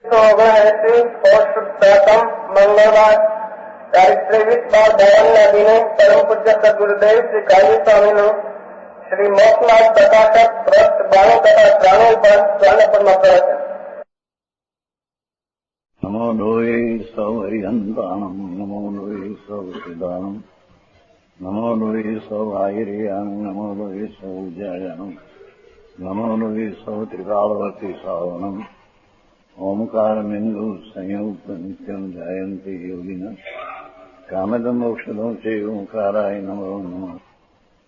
1979 post પ્રથમ મંગળવાર તારીખ 23/52 દિને પરમ પૂજ્ય સદગુરુદેવ શ્રી કાલી સ્વામીનું શ્રી મોક્ષનાથ પ્રકાશક ટ્રસ્ટ 92 તથા 93 પર સ્વર્ણપૂર્ણ પ્રવચન. નમો લોહે સૌ હરિહંતાણમ નમો લોહે સૌ સિદાનમ નમો લોહે સૌ આયર્યાણમ નમો લોહે સૌ જયાણમ નમો લોહે સૌ ત્રિકાળવતી સાવનમ ઓમકારમિંદુ સંયુક્ત નિત્યમ જાયંતિ યોગિના કામદમ મોક્ષદમ છે ઓંકારાય નમો નમઃ.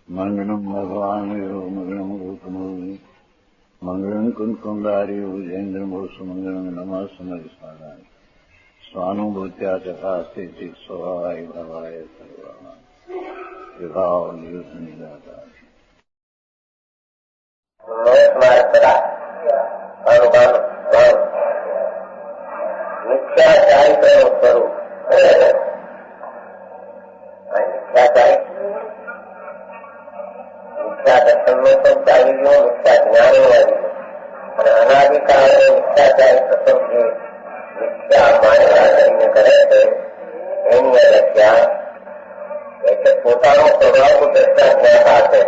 મંગળમ ભગવાન વીરો મંગળમ રૂપમોહિ મંગળમ કુંકુંડાર્યો જૈન્દ્રમોષ મંગળમ નમઃ સમરિસ્વાદાય સ્વાનુભૂત્યા ચકાસ્તે ચિત સ્વભાવાય ભાવાય સર્વાના વિભાવ નિદાતા મિથ્યાચારિત્રનું સ્વરૂપ. મિથ્યા દર્શનનો શબ્દ આવી ગયો, મિથ્યા જ્ઞાન આવી ગયો અને અનાદિકાળે મિથ્યાચારિત્ર શબ્દ મિથ્યા માન્યતા કરીને કરે છે એની વ્યાખ્યા એટલે પોતાનો સ્વભાવ દ્રષ્ટા જ્ઞાતા છે.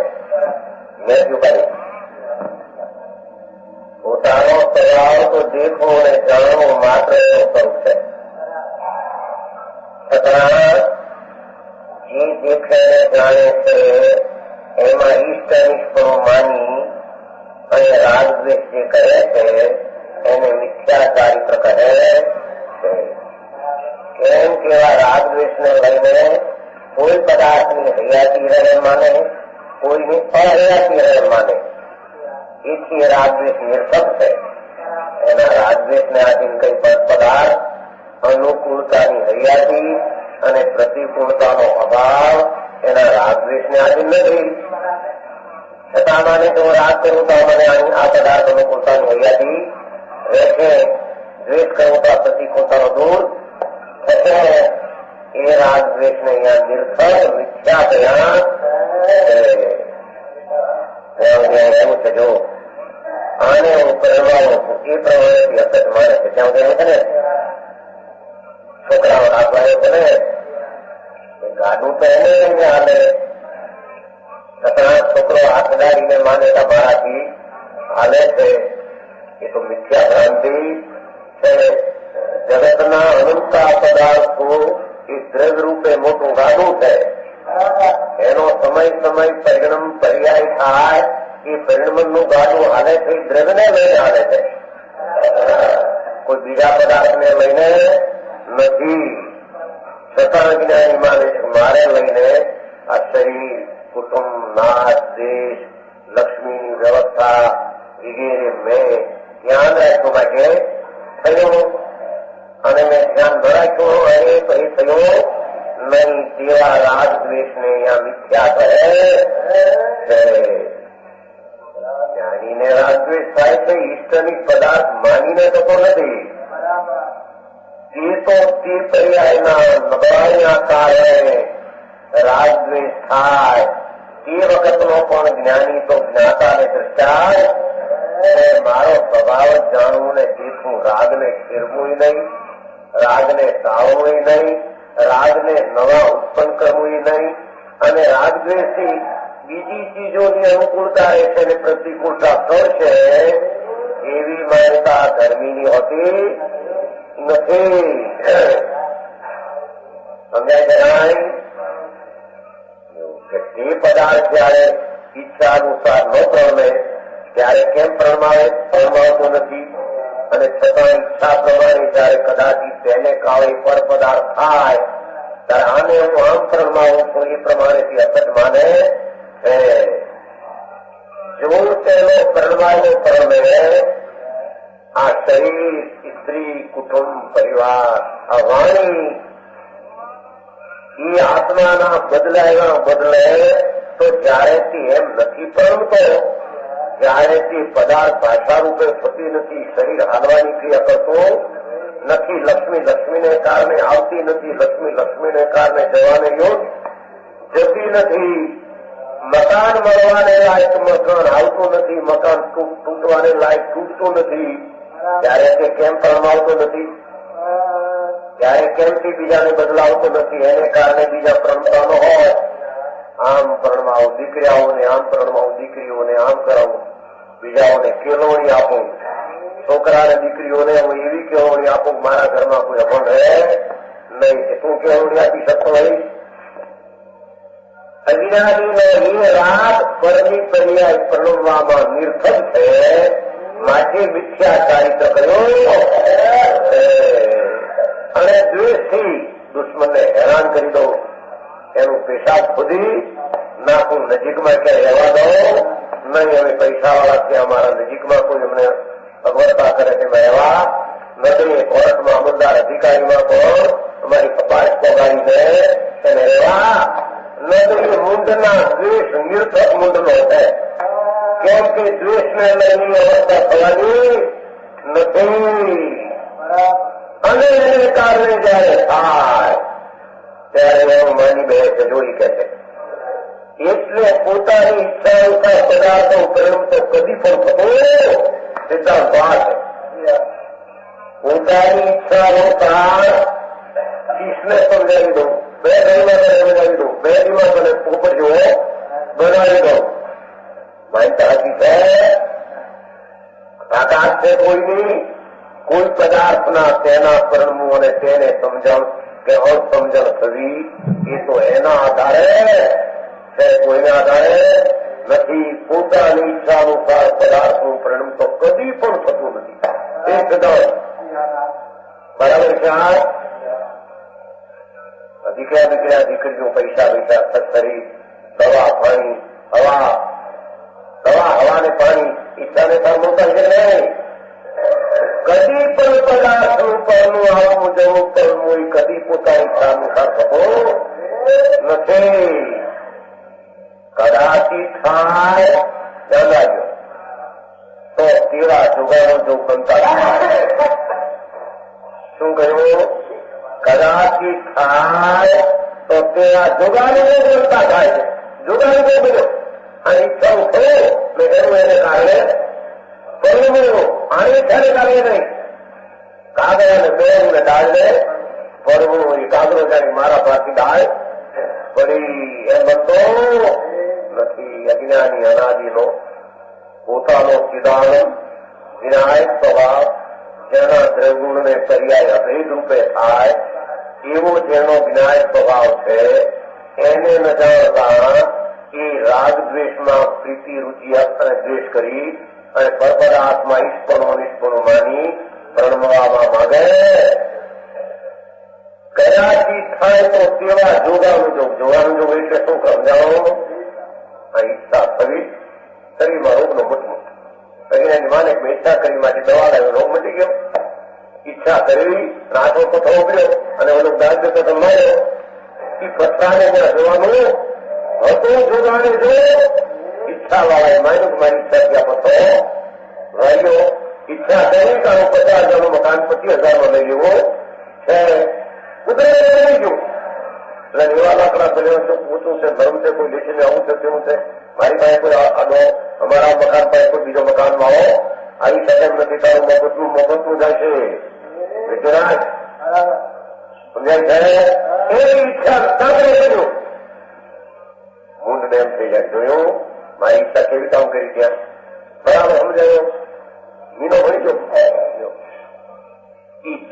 મેં કરી પોતાનો સ્વભાવ તો દેખવો અને જાણવો માત્ર એનું સ્વરૂપ છે. છતાં જે દેખે જાણે છે એમાં ઈષ્ટ અનિષ્ટો માની અને રાગદ્વેષ જે કરે છે એને મિથ્યાચારિત્ર કહે છે. કેમ કેવા રાગદ્વેષને લઈને કોઈ પદાર્થની હયાતી રહે માને, કોઈની અહયાતી રહે માને, એથી રાગદ્વેષ નિર્થક છે. એના રાગદ્વેષને આધીન કઈ પદાર્થ અનુકૂળતાની હયાતી અને પ્રતિકૂળતાનો અભાવ એના રાગદ્વેષને આધીન નથી. છતાં માને તો રાગ કરું તો મને આ પદાર્થ અનુકૂળતાની હયાતી રહેશે, દ્વેષ કરું તો પ્રતિકૂળતાનો દૂર થશે. એ રાગદ્વેષને અહીંયા નિર્થક મિથ્યા થયા એવું છે. જો આને હું કરવાનું છું એ પ્રમાણે અસત માને છે. ત્યાં કહે છે ને છોકરાઓ રાખવા છે ને ગાડું તો એને હાલે, છતાં છોકરો હાથ દાડીને માન્યતા મારાથી હાલે છે. એ તો મિથ્યા ભ્રાંતિ છે. જગતના અનંતા પદાર્થો એ દ્રવ્ય રૂપે મોટું ગાડું છે. એનો સમય પરિણામ પર્યાય થાય એ પરિણમનું ગાડું હાલે છે, દ્રવ્યને લઈને હાલે છે, કોઈ બીજા પદાર્થને લઈને નથી. છતાં જ્ઞાની માને છે મારે લઈને આ શરીર, કુટુંબ, નાશ, દેશ, લક્ષ્મીની વ્યવસ્થા વગેરે મેં ધ્યાન રાખ્યું માટે થયું અને મેં ધ્યાન ન રાખ્યું અને તો એ થયો નહીં. તેવા રાગદ્વેષને અહીંયા મિથ્યા કહે છે. જ્ઞાનીને રાગદ્વેષ થાય છે ઈષ્ટની પદાર્થ માનીને થતો નથી. એ તો તે પર્યાયના નબળાઈના કારણે રાગદ્વેષ થાય. તે વખતનો પણ જ્ઞાની તો જ્ઞાતા ને દ્રષ્ટા મારો સ્વભાવ જ જાણવું ને દેખવું, રાગને ખેરવું નહીં, રાગને ટાળવું નહીં, રાગને નવા ઉત્પન્ન કરવું નહીં અને રાગદ્વેષથી બીજી ચીજોની અનુકૂળતા રહેશે અને પ્રતિકૂળતા થશે એવી માન્યતા ધર્મીની હોતી નથી. સમજાય જણાય કે તે પદાર્થ જયારે ઈચ્છા અનુસાર ન પ્રણમે ત્યારે કેમ પ્રણમાવતો નથી અને છતાં ઈચ્છા પ્રમાણે જયારે કદાચ તેને કાળે પર પદાર્થ થાય ત્યારે આને હું આમ પ્રણમાવું છું એ પ્રમાણેથી અસત માને છે. જો તેનો પ્રણમાયો પ્રણમે આ શરીર, સ્ત્રી, કુટુંબ, પરિવાર, આ વાણી એ આત્માના બદલાયા બદલે તો જ્યારેથી એમ નથી પ્રણમતો, જ્યારેથી પદાર્થ ભાષા રૂપે થતી નથી, શરીર હાલવાની ક્રિયા કરતો નથી, લક્ષ્મીને કારણે આવતી નથી, લક્ષ્મીને કારણે જવાને યોગ જતી નથી, મકાન મળવાને લાયક મકાન આવતું નથી, મકાન તૂટવાને લાયક તૂટતું નથી, ત્યારે તે કેમ પરમાવતો નથી, ત્યારે કેમથી બીજાને બદલાવતો નથી, એને કારણે બીજા પરણતાનો હોય. આમ પરણવાવું દીકરીઓને, આમ પરણવાવું દીકરીઓને, આમ કરાવું, બીજાઓને કેળવણી આપું, છોકરાને દીકરીઓને હું એવી કેળવણી આપું મારા ઘરમાં કોઈ અભણ રહે નહીં. તું કેળવણી આપી શકતો હોય? અજ્ઞાનીનો એ રાત પરની પર્યાય પરણવામાં નિર્થક છે, માટે મિથ્યા ચારિત્ર કર્યો અને દ્વેષથી દુશ્મનને હેરાન કરી દઉં, એનું પેશાબ ખોદી નાખું, નજીકમાં ક્યાં રહેવા દઉં નહીં. હવે પૈસાવાળા ત્યાં અમારા નજીકમાં કોઈ અમને અગવડતા કરે તેમાં રહેવા નથી. કોર્ટમાં અમલદાર અધિકારીમાં પણ અમારી કપાસ પગાડીને એને રહેવા નથી. મુંડના દ્વેષ નિર્થક મુંડનો છે, કેમ કે દ્વેષને લઈને અવસ્થા થવાની નથી. અને એને કારણે જયારે થાય ત્યારે એનું માની બે છે જોડી કે છે. એટલે પોતાની ઈચ્છા અનુસાર પદાર્થો પરિણામ તો કદી પણ થતો સિદ્ધાંત આ છે. પોતાની ઈચ્છા અનુસાર શીશને સમજાવી દઉં, બે ઘડીમાં તને બનાવી દઉં, બે દીમાં તને પોપટ જેવો બનાવી દઉં. માનતા હતી છે આકાશ છે કોઈની, કોઈ પદાર્થના તેના પરણવું અને તેને સમજણ કે અસમજણ થવી એ તો એના આધારે છે, કોઈના આધારે નથી. પોતાની ઈચ્છા અનુસાર પદાર્થનું પરિણામ તો કદી પણ થતું નથી. એ સિદ્ધાંત બરાબર છે. દીકરા દીકરીઓ પૈસા સત્તરી, દવા પાણી, દવા હવા ને પાણી ઈચ્છાને મોટા છે નહીં. કદી પણ પદાર્થનું પરનું આવવું જવું કરવું એ કદી પોતાની ઈચ્છા અનુસાર થતો નથી. કદાચી થાય જગાજો તો તેવા જુગાનો જો બનતા. શું કહ્યું? કદાચી થાય તો તેવા જુગાનો બનતા થાય છે. જુગાનો જો બન્યો આ ઈચ્છાઓ થયો મેં એનું એને કારણે પરણવું, આની ઈચ્છાને કારણે નહીં. કાગળ અને બેન ને ડાળને પડવું, એ કાગડો જાણી મારા પાછી ડાળ પડી એમ બનતો નથી. અજ્ઞાની અનાદિનો પોતાનો ચિદાનંદ વિનાયક સ્વભાવ જેના દ્રગુણને પર્યાય અભેદ રૂપે થાય એવો જેનો વિનાયક સ્વભાવ છે, એને ન જાણતા એ રાગ દ્વેષમાં પ્રીતિ રુચિ અને દ્વેષ કરી અને પરપદાર્થમાં ઈષ્પણો નિષ્પણો માની પરણવામાં માંગે. કદાચી થાય તો તેવા જોગાનું જોગ. જોગાનું જોગ એટલે શું સમજાવો? આ ઈચ્છા થવી શરીરમાં રોગનો મટવું. એની માને ઈચ્છા કરી માટે દવા લાવ્યો, રોગ મટી ગયો. ઈચ્છા કરવી, નાચો તો થવો પડ્યો અને ઓલો દાંત તો માર્યો. એ પથરાને જ્યાં જોવાનું હતું જોગાને જો ઈચ્છા વાળાએ માન્યું કે મારી ઈચ્છા ત્યાં પથરો રહ્યો. ઈચ્છા કરી કારો 50,000 મકાન 25,000 લઈ લેવો છે. કુદરત બની ગયું એટલે એવા લાકડા બન્યો છે, ઊંચું છે, ધર્મ છે, કોઈ લેખીને આવું છે તેવું છે. મારી પાસે કોઈ આનો અમારા મકાન પાસે કોઈ બીજો મકાનમાં આવી શકે એમ નથી. તારું મોગતનું જાય છે. વિજયરાજ સમજાય છે? એ ઈચ્છા સાંભળે કર્યું ઊંડ એમ થઈ જાય. જોયું મારી ઈચ્છા કેવી કામ કરી ત્યાં બરાબર સમજાયો? મીનો ભણી ગયો.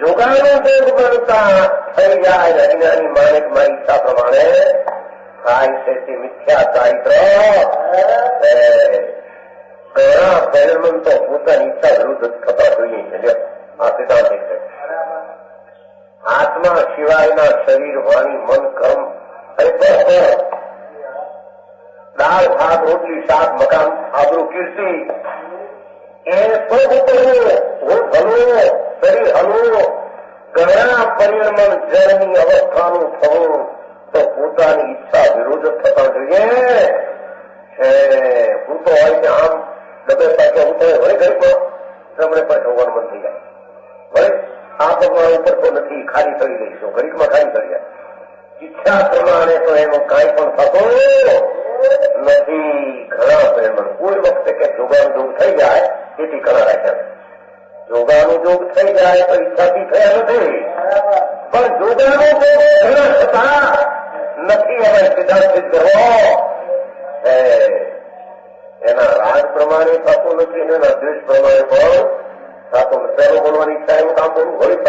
જોગાનું જોગ બનતા થઈ જાય. અજ્ઞાની માને મારી ઈચ્છા પ્રમાણે થાય છે તે મિથ્યા ચારિત્ર. ઘણા પરિણામ તો પોતાની ઈચ્છા વિરુદ્ધ થતા જોઈએ છે. આ સિદ્ધાંત છે. આત્મા સિવાયના શરીર, વાણી, મન, કર્મ દાળ ભાત રોટલી શાક મકાન આબરૂ કીર્તિ એ પગ ઉતરવું, હલવું, શરીર હલવું, ઘણા પરિણમન જળની અવસ્થાનું થવું તો પોતાની ઈચ્છા વિરુદ્ધ થતા જોઈએ. હું તો હોય કે આમ ડબે પાસે ઉતરે વળી ઘડીમાં તમને પાસે હોવાનું મન થઈ જાય. વળી આ ભગવાન ઉપર તો નથી, ખાલી કરી દઈશું, ઘડીકમાં ખાલી કરી જાય. ઈચ્છા પ્રમાણે તો એનો કાંઈ પણ થતો નથી. ઘણા પરિણમન કોઈ વખતે કે જોગાન જોગ થઈ જાય તેથી ઘણા રાખ્યા. જોગાનું જોગ થઈ જાય તો ઈચ્છાથી થયા નથી, પણ જોગાનું જોગ ઘણા છતાં નથી હવે સિદ્ધાંતિત કરવો. એના રાગ પ્રમાણે થતું નથી, એના દ્વેષ પ્રમાણે પણ થતું નથી. પહેલું બોલવાની ઈચ્છા એવું કામ બોલું, વળી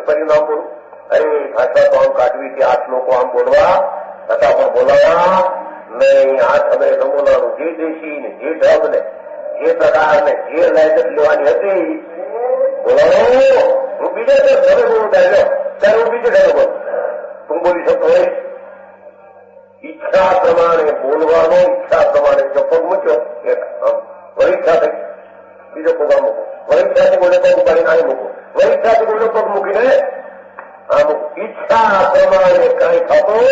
ફરી નામ બોલું. અરે ભાષા તો આમ કાઢવી કે 8 લોકો આમ બોલવા છતાં પણ બોલાવા નહીં. આ સમયે નમૂનાનું જે દેશી ને જે ઢબ ને જે પ્રકાર ને જે લાયક લેવાની હતી બોલાવો. હું બીજે તમે બોલું ત્યારે હું બીજે ઢબે બોલું. તું બોલી શકતો હોય ઈચ્છા પ્રમાણે બોલવાનો, ઈચ્છા પ્રમાણે જો પગ મૂક્યો એક વરિષ્ઠા થઈ બીજો પગ આ મૂકો, વરિષ્ઠાથી બોલે પગ ઉપાડીને આ મૂકો, વરિષ્ઠાથી બોલે પગ મૂકીને અમુક ઈચ્છા પ્રમાણે કઈ થતું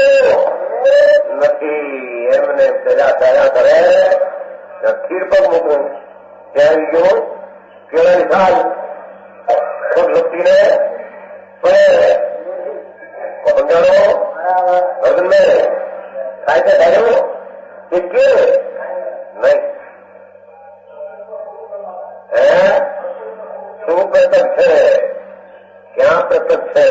નથી. એમને દયા દયા કરે સ્થિર પગ મૂકવું ત્યાં ગયો કેળાની સાલ ખુદ લપટીને સમજાણો અર્જુનને થાય છે ધાર્યો એ કે નહીં. શું પ્રત્યક્ષ છે, ક્યાં પ્રત્યક્ષ છે?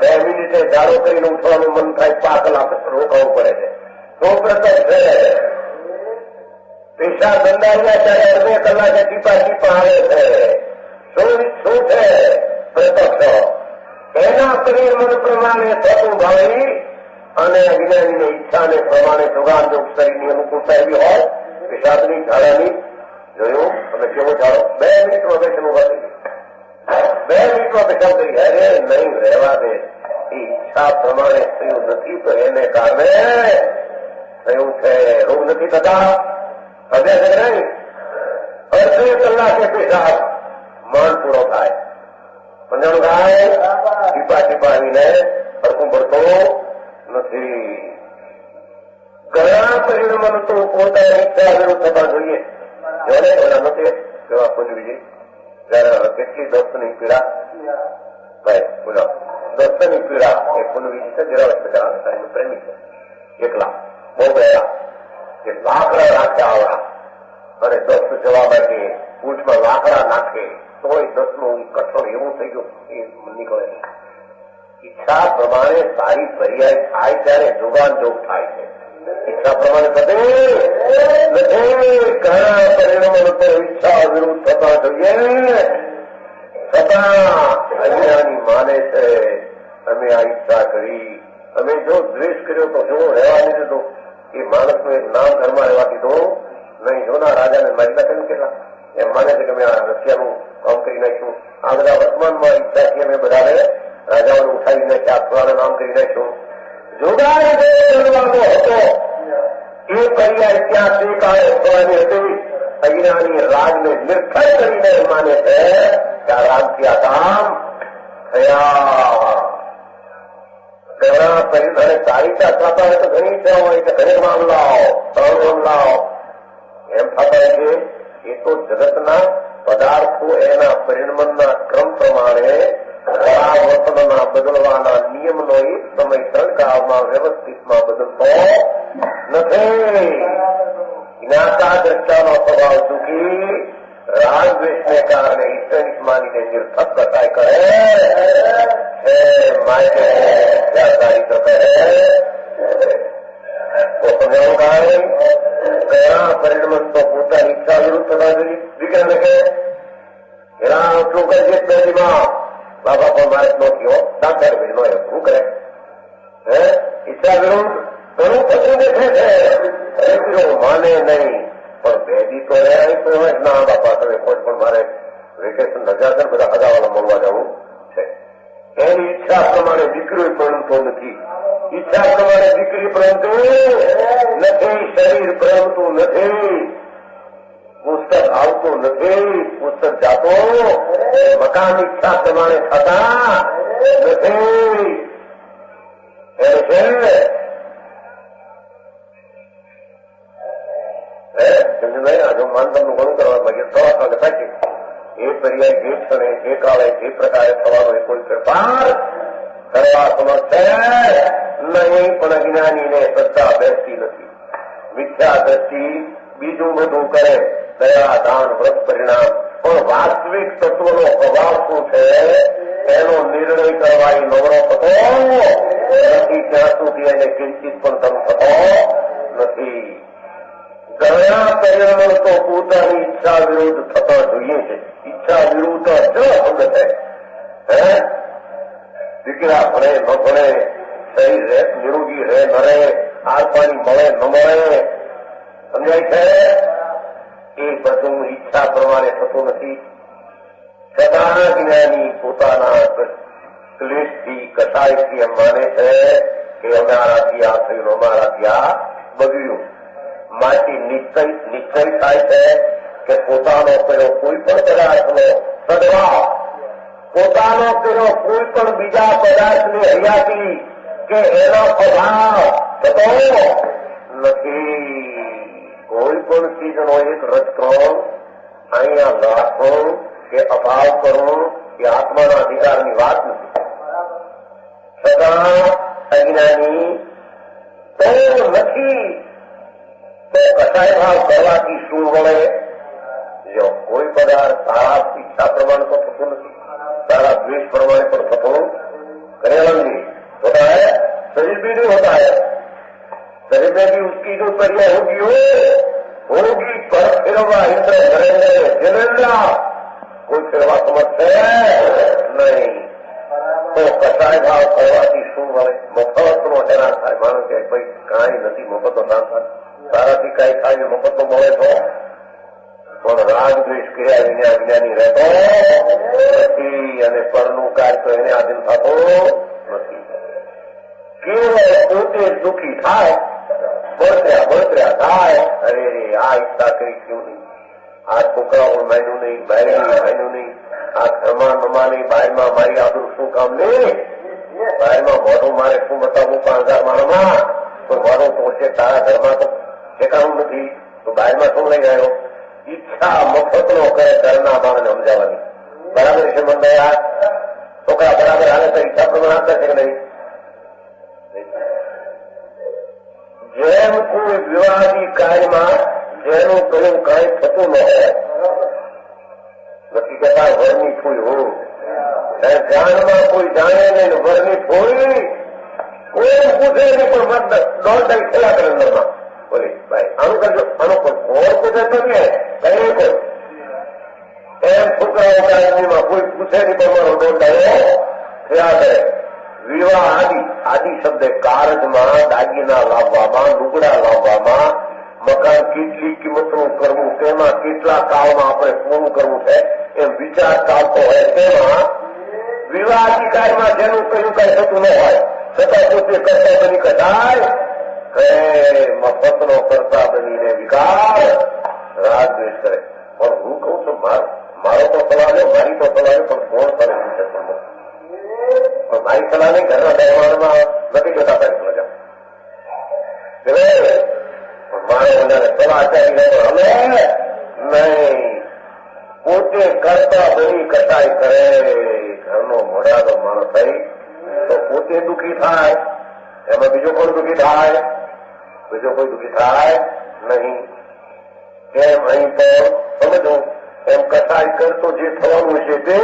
2 મિનિટે જાડો કરીને ઉઠવાનું મન થાય, 5 કલાક રોકાવું પડે છે. શું પ્રત્યક્ષ છે? પૈસા બંધાવ્યા ત્યારે 2 કલાકે ટીપા ટીપા આવે છે. શું છે પ્રત્યક્ષ? એના પરિમળ પ્રમાણે થતું ભાવી અને અજ્ઞાનીની ઈચ્છાને પ્રમાણે જોગાનજોગ શરીરની અનુકૂળતા એવી હોય. પેશાબની ઝાડાની જોયું તમે કેવો ઝાડો 2 મિનિટમાં બેસનું વધી 2 મિનિટમાં પેશાબ કરી. અરે નહીં રહેવા દે, એ ઈચ્છા પ્રમાણે થયું નથી તો એને કારણે થયું છે. રોગ નથી થતા અભ્યાસ નહીં. 2 કલાકે પેશાબ માંડ પૂરો થાય, સમજાણું થાય. ટીપા ટીપા આવીને હરકું પડતો નથી. ઘણા પરિણામો તો પોતાની ઈચ્છા વિરુદ્ધ થતા જોઈએ. જોને એના મતે કેવા પૂજવીજી જયારે કેટલી દસ્તની પીડા ભાઈ બોલો દસ્તની પીડા એ પૂનવીજી છે. જરા પ્રેમી છે, એકલા બહુ ગયા કે લાકડા નાખે આવડા અને દસ્ત જવા માટે પૂછમાં લાકડા નાખે તોય દસનું કઠોળ એવું થઈ ગયું એ નીકળે. ઈચ્છા પ્રમાણે સારી પર્યાય થાય ત્યારે જોગાન જોગ થાય છે. ઈચ્છા પ્રમાણે થતે નથી. ઘણા પરિણામો તો ઈચ્છા વિરુદ્ધ થતા જોઈએ છતાં અજ્ઞાની માને છે અમે આ ઈચ્છા કરી, અમે જો દ્વેષ કર્યો તો જો રહેવા નહીં દીધો. એ માણસનું એક નામ ઘરમાં રહેવા દીધો નહીં. જોના રાજાને મારી નાખેલું કેટલા એમ માને છે કે મેં આ રશિયાનું કામ કરી નાખ્યું. આ બધા વર્તમાનમાં ઈચ્છાથી અમે બધાને રાજાઓને ઉઠાવી નાખ્યા, થોડાને નામ કરી નાખ્યું. જોગાનો હતો એ પર્યાય ત્યાં તે કાળે થવાની હતી. અજ્ઞાની રાગને નિર્ખય કરીને માને છે કે આ રાગથી આ કામ થયા. ઘણા પરિણામે સારી થતા હોય તો ઘણી ઈચ્છા હોય કે ઘણી મામલાઓ 3 મામલાઓ એમ થતા છે. એ તો જગતના પદાર્થો એના પરિણમના ક્રમ પ્રમાણે પરાવર્તનના બદલવાના નિયમનો એક સમય 3 કાળમાં વ્યવસ્થિતમાં બદલતો નથી. જ્ઞાતા દ્રષ્ટાનો સ્વભાવ દુઃખી રાગ દ્વેષને કારણે ઈશ્વરિક માનીને નિર્થક કસાય કરે છે. માટે ચારિત્ર કહે તો સમજાવું કાય કયા પરિણમન તો પોતાની ઈચ્છા વિરુદ્ધ થતા જોઈએ. દીકરાને કહે એના આટલું કરજે પેઢીમાં બાબા પણ મારે નો થયો દાખલ ભાઈ નો શું કરે ઈચ્છા વિરુદ્ધ ઘણું થતું દેખે છે. માને નહીં પણ બેદી તો રહ્યા તો એમ ના બાપા તમે કોઈ પણ મારે વેકેશન રજા છે બધા હજાવાળા મળવા જવું છે. એની ઈચ્છા પ્રમાણે દીકરી પરણતો નથી. ઈચ્છા પ્રમાણે દીકરી પરણતું નથી, શરીર પરણતું નથી, પુસ્તક આવતું નથી, પુસ્તક જાતો મકાન ઈચ્છા પ્રમાણે થતા નથી. એને છે સમજભાઈ આ જો માનતમનું ઘણું કરવા માંગે 3 વાગે થાય એ પર્યાય જે ક્ષણે જે કાળે જે પ્રકારે થવાનો એ કોઈ ફેરફાર કરવા સમર્થ છે નહીં. પણ અજ્ઞાનીને શ્રદ્ધા બેસતી નથી. મિથ્યા દ્રષ્ટિ બીજું બધું કરે દયા દાન વ્રત પરિણામ પણ વાસ્તવિક સાત્વિક તત્વનો સ્વભાવ શું છે એનો નિર્ણય કરવા એ નવરો થતો નથી, ત્યાં સુધી એને કિંચિત પણ ધમ થતો નથી. ઘણા પરિણામો તો પોતાની ઈચ્છા વિરુદ્ધ થતા જોઈએ છે. ઈચ્છા વિરુદ્ધ જ શબ્દ છે. દીકરા ભણે ન ભણે, શરીર રહે નિરોગી રહે ન રહે, આર પાણી મળે ન મળે, સમજાય છે? એ બધું ઈચ્છા પ્રમાણે થતું નથી. છતાં જ્ઞાની પોતાના ક્લેશથી કસાયથી એમ માને છે કે અમારાથી આ થયું, અમારાથી આ બગડ્યું. માટે નિશ્ચય થાય છે કે પોતાનો કર્યો કોઈ પણ પદાર્થનો સદભાવ, પોતાનો કર્યો કોઈ પણ બીજા પદાર્થની હયાતી કે એનો અભાવ થતો નથી. કોઈ પણ ચીજનો એક રજક્રમ અહીંયા રાખવું કે અભાવ કરવું એ આત્માના અધિકારની વાત નથી. છતાં અજ્ઞાની તો નથી તો કસાય ભાવ કરવાથી શું વળે? જો કોઈ પદાર્થ તારા ઈચ્છા પ્રમાણે તો થતું નથી, तारा द्वेष प्रमाण पर थतो करेंगे होता है, शरीर भी नहीं होता है, शरीर में भी उसकी जो क्रिया होगी पर फिरवा इंद्र धरेंगे जिनेन्द्र कोई फिरवा समझ है नहीं. તો કસાય ભાવ કરવાથી શું મળે? મફતનો હેરાન થાય. માનો કે ભાઈ કાંઈ નથી, મફતો ના થાય, તારાથી કાંઈ થાય મફત તો મળે તો પણ રાગ દ્વેષ કર્યા વિના જ્ઞાની રહેતો નથી અને પરનું કાર્ય તો એને આધીન થતો નથી. કેવળ પોતે દુઃખી થાય, બળતર્યા થાય. અરે આ ઈચ્છા કરી ક્યું નહીં, આ છોકરાઓ માન્યું નહીં, બાયરી માન્યું નહીં, આ ઘરમાં મમાની બાયમાં મારી આદુ શું કામ નહીં, બાયમાં મોઢું મારે શું બતાવવું 5000 માણમાં, પણ મારો તો છે તારા ઘરમાં તો ઠેકાણું નથી, તો બાયમાં શું લઈ ગયો? ઈચ્છા મફતનો કરે ઘરના માણસને સમજાવવાની. બરાબર છે મંદયા? છોકરા બરાબર હાલે તો ઈચ્છા પ્રમાણ આપતા છે કે નહીં? જેમ કોઈ વિવાદી કાર્યમાં જેનું કયું કાંઈ થતું ન હોય, નથી કહેતા વરની ફૂલ હોવું, જાણમાં કોઈ જાણે નહીં, વરની ફૂલ કોઈ પૂછે નહીં, પણ મત દોડ ખેલા કરે અંદરમાં. બોલે ભાઈ આનું કરજો, આનું પણ કોણ પૂછે તો ને કઈ કોઈ એમ છોકરાઓ કાયદીમાં કોઈ પૂછે નહીં, પણ મારો દોડ થયા કરે. વિવાહ આદિ શબ્દ કારજમાં દાગીના લાવવામાં, લુગડા લાવવામાં, મકાન કેટલી કિંમતનું કરવું, તેમાં કેટલા કાળમાં આપણે પૂરું કરવું છે એમ વિચાર ચાલતો હોય, તેમાં વિવાહ અધિકારમાં જેનું કયું કઈ થતું ન હોય છતાં પોતે કરતા બની કદાય મફતનો કરતા બનીને વિકાર રાગ દ્વેષ કરે. પણ હું કઉ છું મારો તો સલાહ લે, મારી તો સલાહ લે, પણ કોણ કરે છે? પણ મારી સલાહ નહીં, ઘરના તહેવારમાં નથી જતા તારી મજા મારે વધારે સલાહ ચાલી હવે નહીં. પોતે કરતા બની કટાઈ કરે, ઘરનો મોઢાનો માણસ થઈ તો પોતે દુઃખી થાય, એમાં બીજો કોઈ દુઃખી થાય? બીજો કોઈ દુઃખી થાય નહીં. એમ અહીં તો સમજો એમ કટાઈ કરતો જે થવાનું છે તે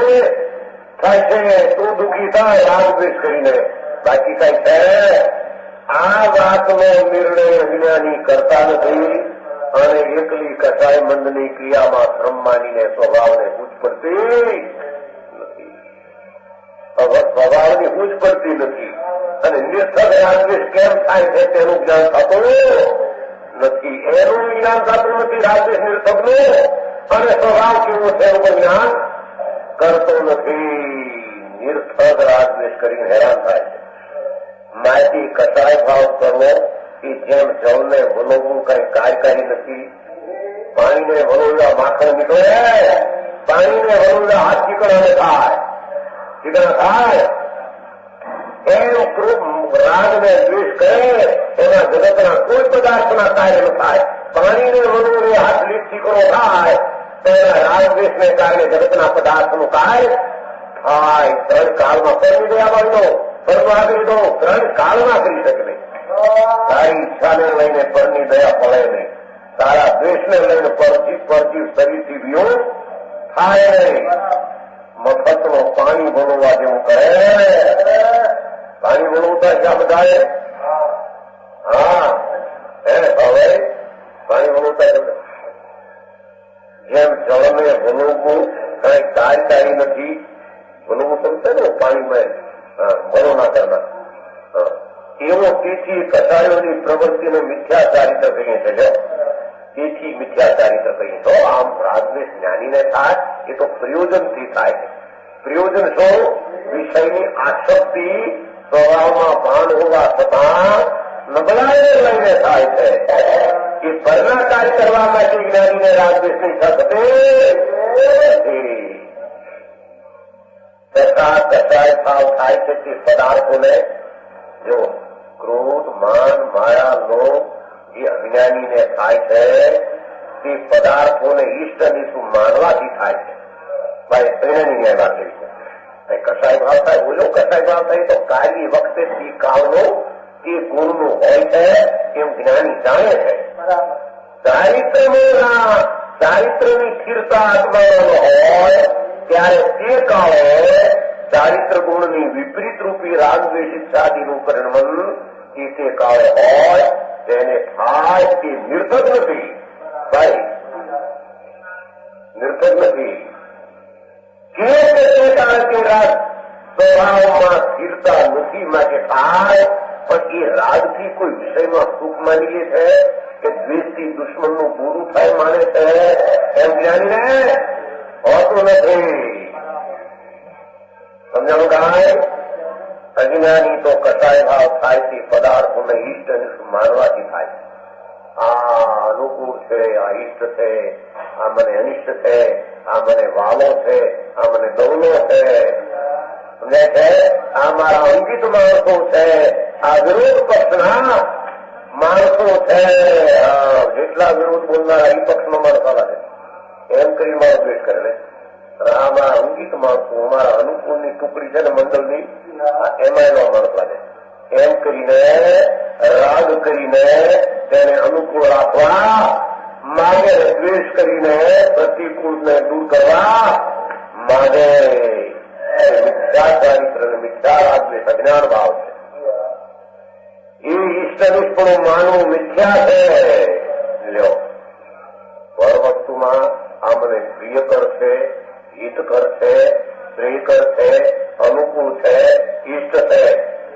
થાય છે, તું દુઃખી થાય રાગ દ્વેષ કરીને, બાકી કઈ છે? આ વાતનો નિર્ણય અજ્ઞાની કરતા નથી અને એકલી કસાય મંદની ક્રિયામાં શ્રમ માનીને સ્વભાવને બૂઝ પડતી નથી, સ્વભાવની બૂઝ પડતી નથી અને નિર્થક રાગદ્વેષ કેમ થાય છે તેનું જ્ઞાન થતું નથી. એનું જ્ઞાન થતું નથી રાગદ્વેષ નિર્થકનું, અને સ્વભાવ કેવો છે એનું જ્ઞાન કરતો નથી. નિર્થક રાગદ્વેષ કરીને હેરાન થાય છે. માહિતી કસાય ભાવ કરવો એ જેમ જળને વલોવવું કઈ કાર્યકારી નથી. પાણીને વલોવવા માખણ નીકળે, પાણીને વલોવવા હાથ ચીકણા થાય, ચીકણા થાય. એનો રાગને દ્વેષ કરે એના જગતના કોઈ પદાર્થના કાર્ય ન થાય. પાણીને વલોવે હાથ લીટ ચીકણો થાય તો એના રાગ દ્વેષને કારણે જગતના પદાર્થનું કાર્ય થાય. ત્રણ કાળમાં પરમી ગયા બાળકો પરવા દો, ત્રણ કાળમાં કરી શકે નહીં. તારી ઈચ્છાને લઈને પરની દયા પડે નહીં, તારા દ્વેષને લઈને પરજીવ શરીરથી વિયોગ થાય નહીં. મફતનો પાણી બોલવા જેવું કરે. પાણી બોલવતા ક્યાં બધાએ? હા હવે પાણી બોલવતા જેમ જળને બોલવવું કઈ કાર્યકારી નથી. બોલવું સમજે ને પાણીમાં ભરો ના કરના એવો તેથી કસાયોની પ્રવૃત્તિને મિથ્યાચારિત્ર કહીએ છે. તેથી મિથ્યાચારિત્ર કહીએ તો આમ રાગદ્વેષ જ્ઞાનીને થાય એ તો પ્રયોજનથી થાય છે. પ્રયોજન શું? વિષયની આસક્તિ સ્વભાવમાં ભાન હોવા છતાં નબળાઈને લઈને થાય છે. એ પરના કાર્ય કરવા માટે જ્ઞાનીને રાગદ્વેષની શકતે કસાય ભાવ થાય છે. તે પદાર્થોને જો ક્રોધ, માન, માયા, લોભ જે અજ્ઞાનીને થાય છે તે પદાર્થોને ઈષ્ટ નિશું માનવાથી થાય છે. ભાઈ પ્રેરણીની વાત એવી છે. કસાય ભાવ થાય, બોલો કસાય ભાવ થાય તો કાર્ય વખતે તે કાળનો તે ગુણનું હોય છે એમ જ્ઞાની જાણે છે. ચારિત્રની સ્થિરતા આત્માનો હોય ત્યારે તે કાળે ચારિત્ર ગુણની વિપરીત રૂપી રાગદ્વેષ ઈચ્છાદીનું પરિણમન તે કાળે હોય તેને થાય તે નિર્થક નથી. ભાઈ નિર્થક નથી. જે તે કાળે તે રાગ સ્વભાવમાં સ્થિરતા નથી માટે થાય. પણ એ રાગથી કોઈ વિષયમાં સુખ માની લે છે કે દ્વેષથી દુશ્મનનું બુરું થાય માને છે એમ જ્ઞાનીને હોતું નથી. સમજાણું કાંઈ? અજ્ઞાની તો કસાય ભાવ થાય તે પદાર્થોને ઈષ્ટ માનવાથી થાય. આ અનુકૂળ છે, આ ઈષ્ટ છે, આ મને અનિષ્ટ છે, આ મને વાલો છે, આ મને દવલો છે, સમજાય છે? આ મારા અંકિત માણસો છે, આ વિરોધ પક્ષના માણસો છે. જેટલા વિરોધ બોલનારા એ પક્ષનો માણસ આવા છે એમ કરી મારો દ્વેષ કરે ને. આ મારા અંકિત માણસો, અમારા અનુકૂળની ટુકડી છે ને મંડળની, એમાં એનો માણસ લાગે એમ કરીને રાગ કરીને તેને અનુકૂળ રાખવા માગે, દ્વેષ કરીને પ્રતિકૂળને દૂર કરવા માગે. મિથ્યા ચારિત્ર અને મિથ્યા રાગદ્વેષ અજ્ઞાન ભાવ છે. એ ઈષ્ટ નિષ્પણું માનવું મિથ્યા છે. લ્યો પર વસ્તુમાં આ મને પ્રિય કરશે, હિત કરશે, પ્રિય કરશે, અનુકૂળ છે, ઈષ્ટ છે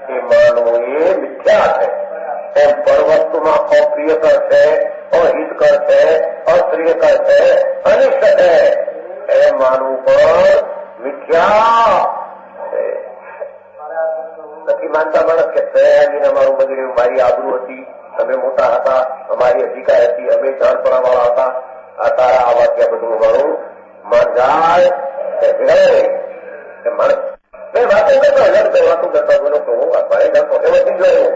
એ માનવું એ મિથ્યા છે. એમ પર વસ્તુમાં અપ્રિય કરશે, અહિત કરશે, અપ્રિય કરશે, અનિષ્ટ છે એ માનવું પણ મિથ્યા છે. નથી માનતા માણસ કે સયાજીને અમારું બગડ્યું, મારી આબરૂ હતી, અમે મોટા હતા, અમારી અધિકાર હતી, અમે જાણપણા વાળા હતા, આ તારા આ વાક્ય બધું અમારું માન જાય માણસ. મેં વાતો કરતો વાતો કરતા બોલો કે હું મારે કરતો એમાંથી જોયું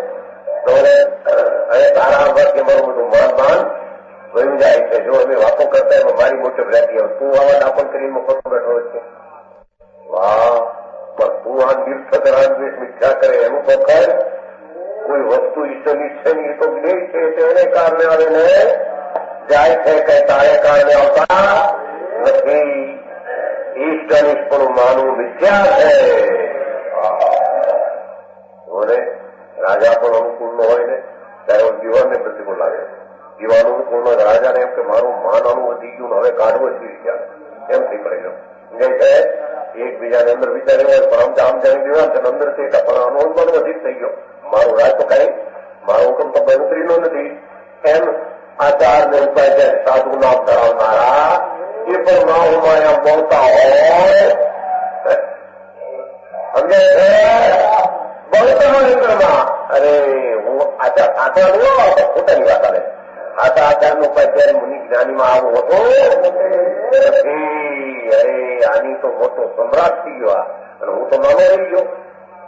તો હવે તારા વાક્ય મારું બધું માન વયું જાય છે. જો અમે વાતો કરતા એમાં મારી મોટી રહેતી હોય તું આવા દાપણ કરીને ખોટો બેઠો છે. વાહ, તું આ નિર્થક રાગદ્વેષ મિથ્યા કરે એનું પકડ. કોઈ વસ્તુ ઈશ્વરની છે ને એ તો જ્ઞેય છે તેને કારણે આવે ને જાય છે, કઈ તારે કારણે આવતા નથી. ઈષ્ટ નિષ્પણું માનવું મિથ્યા છે. રાજા પણ અનુકૂળ નો હોય ને ત્યારે દીવાનને પ્રતિકૂળ લાગે. દીવાન અનુકૂળ હોય રાજાને એમ કે મારું માન આનું વધી ગયું, હવે કાઢવો જ ગયા એમ થઈ પડે ગયો. સમજાય છે? એકબીજાને અંદર વિચાર્યું હોય પણ આમ જાણી દેવા છે અંદર છે પણ આનો અનુમાન વધી જ થઈ ગયો. મારું રાજ તો કઈ મારો હુકમ તો બનતરીનો નથી એમ આચાર ને ઉપાય છે. સાધુ નામ ધરાવનારા એ પણ ના ઉમાયા બોલતા હોય સમજાય છે? બોલતા હોય અંદરમાં અરે હું આચાર પોતાની વાત આવે આચાર આચાર નો ઉપાય મુનિ જ્ઞાનીમાં આવું હતો. અરે આની તો મોટો સમ્રાટ થઈ ગયો અને હું તો નાનો રહી ગયો.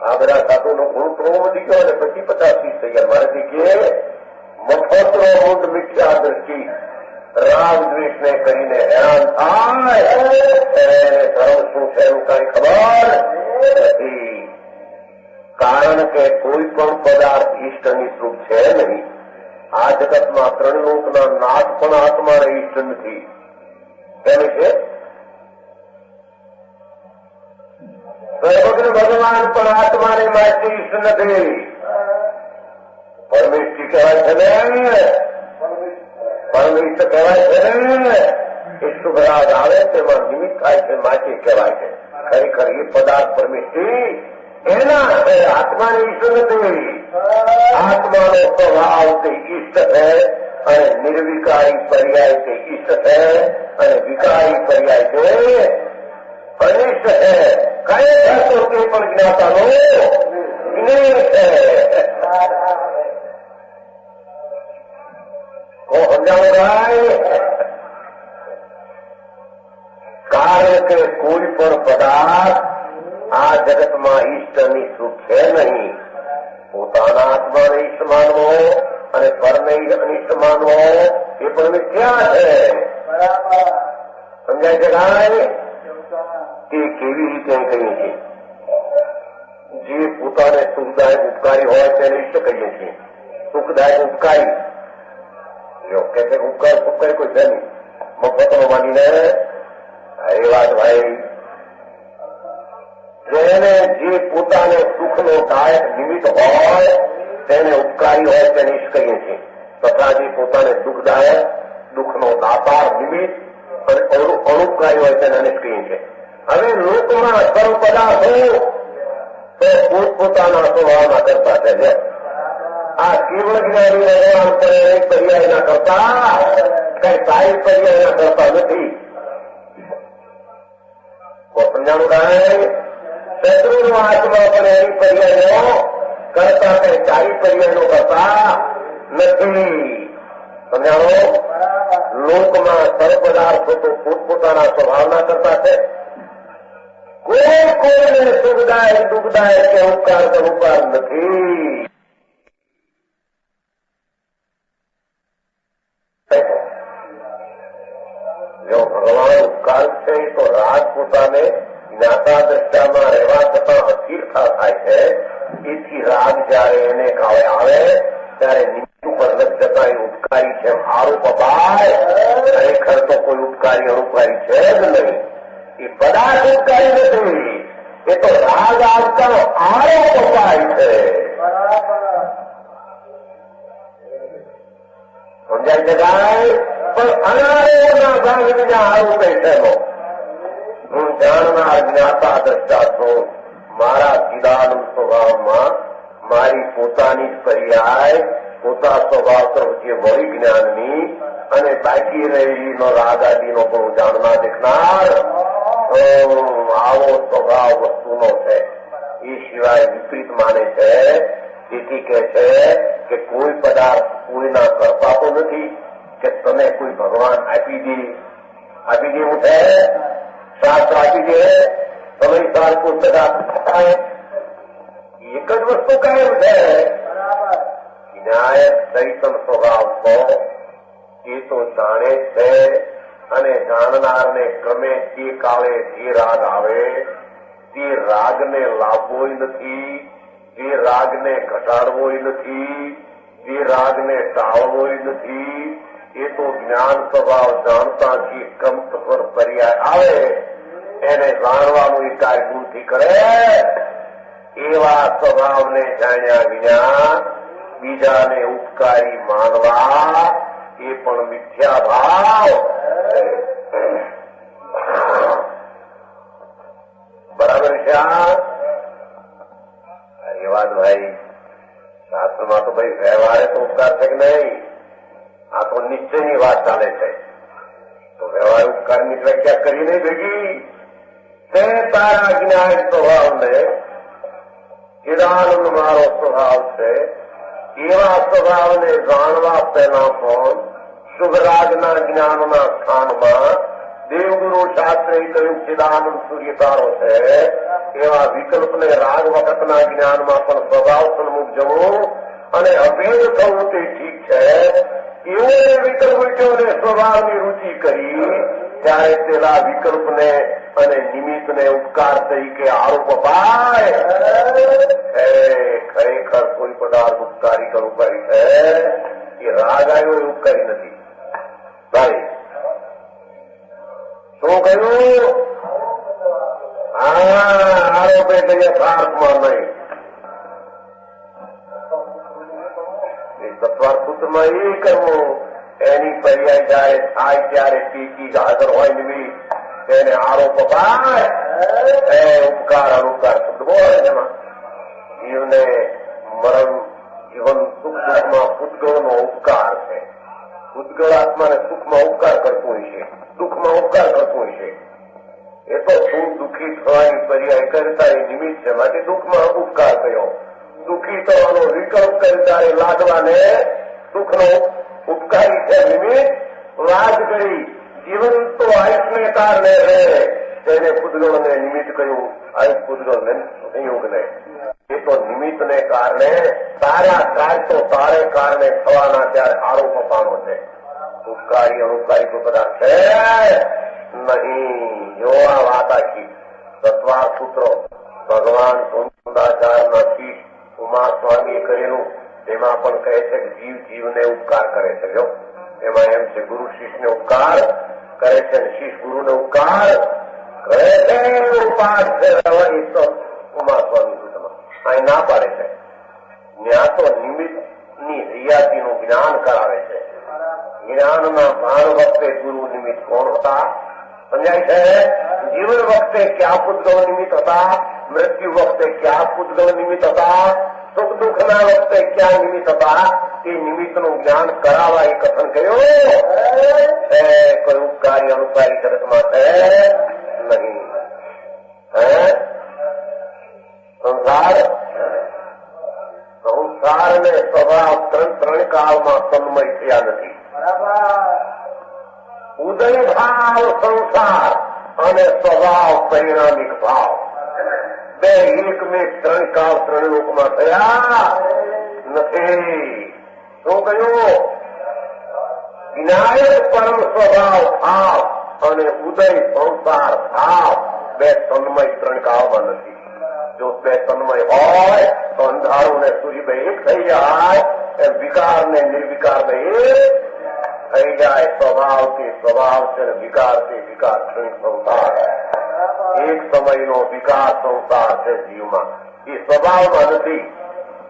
આ બધા સાધુ નો ગુણ પ્રવો વધી ગયો અને પછી 50 થઈ ગયા. મારાથી કે મફતનો મૂળ મિથ્યા દ્રષ્ટિ રાગ દ્વેષ ને કરીને હેરાન થાય. ધર્મ શું છે એનું કઈ ખબર નથી. કારણ કે કોઈ પણ પદાર્થ ઈષ્ટ નિષ્ઠુપ છે નહીં. આ જગતમાં 3 લોકના નાથ પણ આત્માને ઈષ્ટ નથી. કેમ છે? ભગવાન પણ આત્માને માટે ઈષ્ટ નથી. પરમેષ્ઠી કહેવાય છે ને, પરમેષ્ઠ કહેવાય છે ને. એ શુભ રાગ આવે તેમાં નિમિત્ત થાય છે, માટે કહેવાય છે. ખરેખર એ પદાર્થ પરમેષ્ઠી એના છે, આત્માને ઈષ્ટ નથી. આત્માનો સ્વભાવ તે ઈષ્ટ છે અને નિર્વિકારી પર્યાય તે ઈષ્ટ છે અને વિકારી પર્યાય તે અનિષ્ટ છે. ખરેખર તો તે પણ જ્ઞાતાનો જ્ઞેય છે. સમજાવો ભાઈ? કારણ કે કોઈ પણ પદાર્થ આ જગતમાં ઈષ્ટની સુખ છે નહીં. પોતાના આત્માને ઈષ્ટ માનવો અને પરને અનિષ્ટ માનવો એ પણ મિથ્યા છે. સમજાય છે ભાઈ? તે કેવી રીતે કહીએ છીએ? જે પોતાને સુખદાયક ઉપકારી હોય તેને ઈષ્ટ કહીએ છીએ. સુખદાયક ઉપકારી જો કે ઉપકાર ઉપકારી કોઈ છે નહીં, મફતનો માનીને. એ વાત ભાઈ, જેને જે પોતાને સુખનો દાયક નિમિત્ત હોય તેને ઉપકારી હોય તેને ઈષ્ટ કહીએ છીએ. તથા જે પોતાને દુઃખદાયક દુઃખનો દાતાર નિમિત્ત અને અનુપકારી હોય તેને અનિષ્ટ કહીએ છીએ. હવે લોકમાં સર્વ પદાર્થો તો પોતપોતાના સ્વભાવના કરતા છે. આ કેવળ જ્ઞાની ભગવાન પણ પર્યાયના કરતા કઈ સારી પર્યાયના કરતા નથી. સમજાણું કાંઈ? શત્રુનો આત્મા પણ એની પર્યાયનો કરતા કઈ સારી પર્યાયનો કરતા નથી. સમજાણો? લોકમાં સર્વ પદાર્થો તો પોતપોતાના સ્વભાવના કરતા છે. કોઈ કોઈને સુખદાયક દુઃખદાયક કે ઉપકાર ઉપકાર નથી. જો ભગવાન ઉપકાર છે તો રાગ પોતાને જ્ઞાતા દ્રષ્ટામાં રહેવા છતાં અસ્થિરતા થાય છે. એથી રાગ જયારે એને કાળે આવે ત્યારે નિમિત્ત ઉપર લગ જતા એ ઉપકારી છે આરોપ અપાય. ખરેખર તો કોઈ ઉપકારી અનુપકારી છે જ નહીં. એ પદાર્થ ઉપકારી નથી, એ તો રાગ આવતા આરોપ અપાય છે. સમજાય છે ભાઈ? પણ અનારોના ભાગ બીજા આરોપ છે. હું જાણનાર જ્ઞાતા દ્રષ્ટા છું. મારા ચિદાનંદ સ્વભાવમાં મારી પોતાની જ પર્યાય પોતા સ્વભાવ તરફ જે વળી જ્ઞાનની અને બાકી રહેલીનો રાગ આદિનો પણ જાણનાર દેખનાર આવો સ્વભાવ વસ્તુનો છે. એ સિવાય વિપરીત માને છે. તેથી કે છે કે કોઈ પદાર્થ કોઈના કરતા તો નથી કે તમે કોઈ ભગવાન આપી દે એવું છે. શાસ્ત્ર આપી દે તમે સાર કોઈ પદાર્થ થાય એક જ વસ્તુ કાયમ છે. ન્યાય ચૈતન સ્વભાવ તો એ તો જાણે છે અને જાણનારને ગમે તે કાળે જે રાગ આવે તે રાગને લાવવો નથી, તે રાગને ઘટાડવો નથી, તે રાગને ટાળવો નથી. એ તો જ્ઞાન સ્વભાવ જાણતા જે કંપ પર પર્યાય આવે એને જાણવાનું એ કાર્યગુણથી કરે. એવા સ્વભાવને જાણ્યા વિના બીજાને ઉપકારી માનવા એ પણ મિથ્યા ભાવ. બરાબર છે? એ વાત ભાઈ શાસ્ત્રમાં તો ભાઈ વ્યવહારે તો ઉપકાર છે કે નહીં? આ તો નિશ્ચયની વાત ચાલે છે. તો વ્યવહાર ઉપકારની વ્યાખ્યા કરી નહીં ભેગી. તે તારા જ્ઞાન સ્વભાવને ચિદાનંદ મારો સ્વભાવ છે એવા સ્વભાવને જાણવા પહેલા પણ શુભરાગના જ્ઞાનના સ્થાનમાં દેવગુરુ શાસ્ત્રે કહ્યું ચિદાનંદ સૂર્ય તારો છે. એવા વિકલ્પને રાગ વખતના જ્ઞાનમાં પણ સ્વભાવ સન્મુખ જવું અને અભેદ થવું તે ઠીક છે. એવો વિકલ્પ વિચારોને સ્વભાવની રૂચિ કરી ત્યારે તેના વિકલ્પને અને નિમિત્તને ઉપકાર તરીકે આરોપ અપાય. ખરેખર કોઈ પદાર્થ ઉપકારી કે ઉપકારી છે એ રાગ આવ્યો એ ઉપકારી નથી. ભાઈ શું કહ્યું? હા, બે યથાર્થમાં નહીં. એ સત્વાર્થમાં એ કરવું એની પર્યાય જયારે થાય ત્યારે ચીજ હાજર હોય નિમિત્ત તેને આરોપ અપાય. એ ઉપકાર અનુકાર શબ્દ બોલે એમાં જીવને મરણ જીવન સુખ દુઃખમાં પૂતગળનો ઉપકાર છે. પૂતગળ આત્માને સુખમાં ઉપકાર કરતું હોય છે, દુઃખમાં ઉપકાર કરતું હોય છે. એ તો શું દુઃખી થવાની પર્યાય કરતા એ નિમિત્ત છે, માટે દુઃખમાં ઉપકાર કર્યો. દુઃખી થવાનો વિકલ્પ કરતા એ લાદવાને સુખનો ઉપકારી છે નિમિત્ત. વાત કરી જીવન તો આયુષને કારણે રહે તેને પૂતગળને નિમિત્ત કહ્યું. આયુષ પૂતગળને સંયોગને એ તો નિમિત્તને કારણે તારા કાર્ય તો તારે કારણે થવાના ત્યારે આરોપ અપાનો છે. ઉપકારી અનુકારી તો કદાચ છે નહીં. જો આ વાત આખી સત્વાર સૂત્રો ભગવાન સોમદાચાર્યના શીશ ઉમા સ્વામીએ કરેલું તેમાં પણ કહે છે કે જીવ જીવને ઉપકાર કરે છે. જો એમાં એમ છે ગુરુ શિષ્યને ઉપકાર કરે છે અને શિષ્ય ગુરુને ઉપકાર કરે છે. ઉપાસ છે ઉમા સ્વામી સૂત્રમાં અહીં ના પાડે છે. ત્યાં તો નિમિત્તની રિયાતીનું જ્ઞાન કરાવે છે. જ્ઞાનના ભાન વખતે ગુરુ નિમિત્ત કોણ હતા સમજાય છે. જીવન વખતે ક્યાં પૂતગળ નિમિત્ત હતા, મૃત્યુ વખતે ક્યાં પૂતગળ નિમિત્ત હતા, સુખ દુઃખના વખતે ક્યાં નિમિત્ત હતા, તે નિમિત્તનું જ્ઞાન કરાવવા એ કથન કર્યું. કોઈ ઉપકારી અનુકારી જગતમાં છે નહીં. સંસાર ને સ્વભાવ ત્રણ કાળમાં તન્મય થયા નથી. ઉદય ભાવ સંસાર અને સ્વભાવ પરિણામિક ભાવ બે એકમેક ત્રણ કાળ ત્રણ લોકમાં થયા નથી. શું કહ્યું? વિનાયક પરમ સ્વભાવ ભાવ અને ઉદય સંસાર ભાવ બે તન્મય ત્રણ કાળમાં નથી. જો બે તન્મય હોય તો અંધારું ને સૂર્ય બે એક થઈ જાય એમ વિકાર ને નિર્વિકાર બે એક થઈ જાય. સ્વભાવથી સ્વભાવ છે, વિકારથી વિકાર ક્ષણિક સંસાર. એક સમયનો વિકાર સંસાર છે જીવમાં. એ સ્વભાવમાં નથી.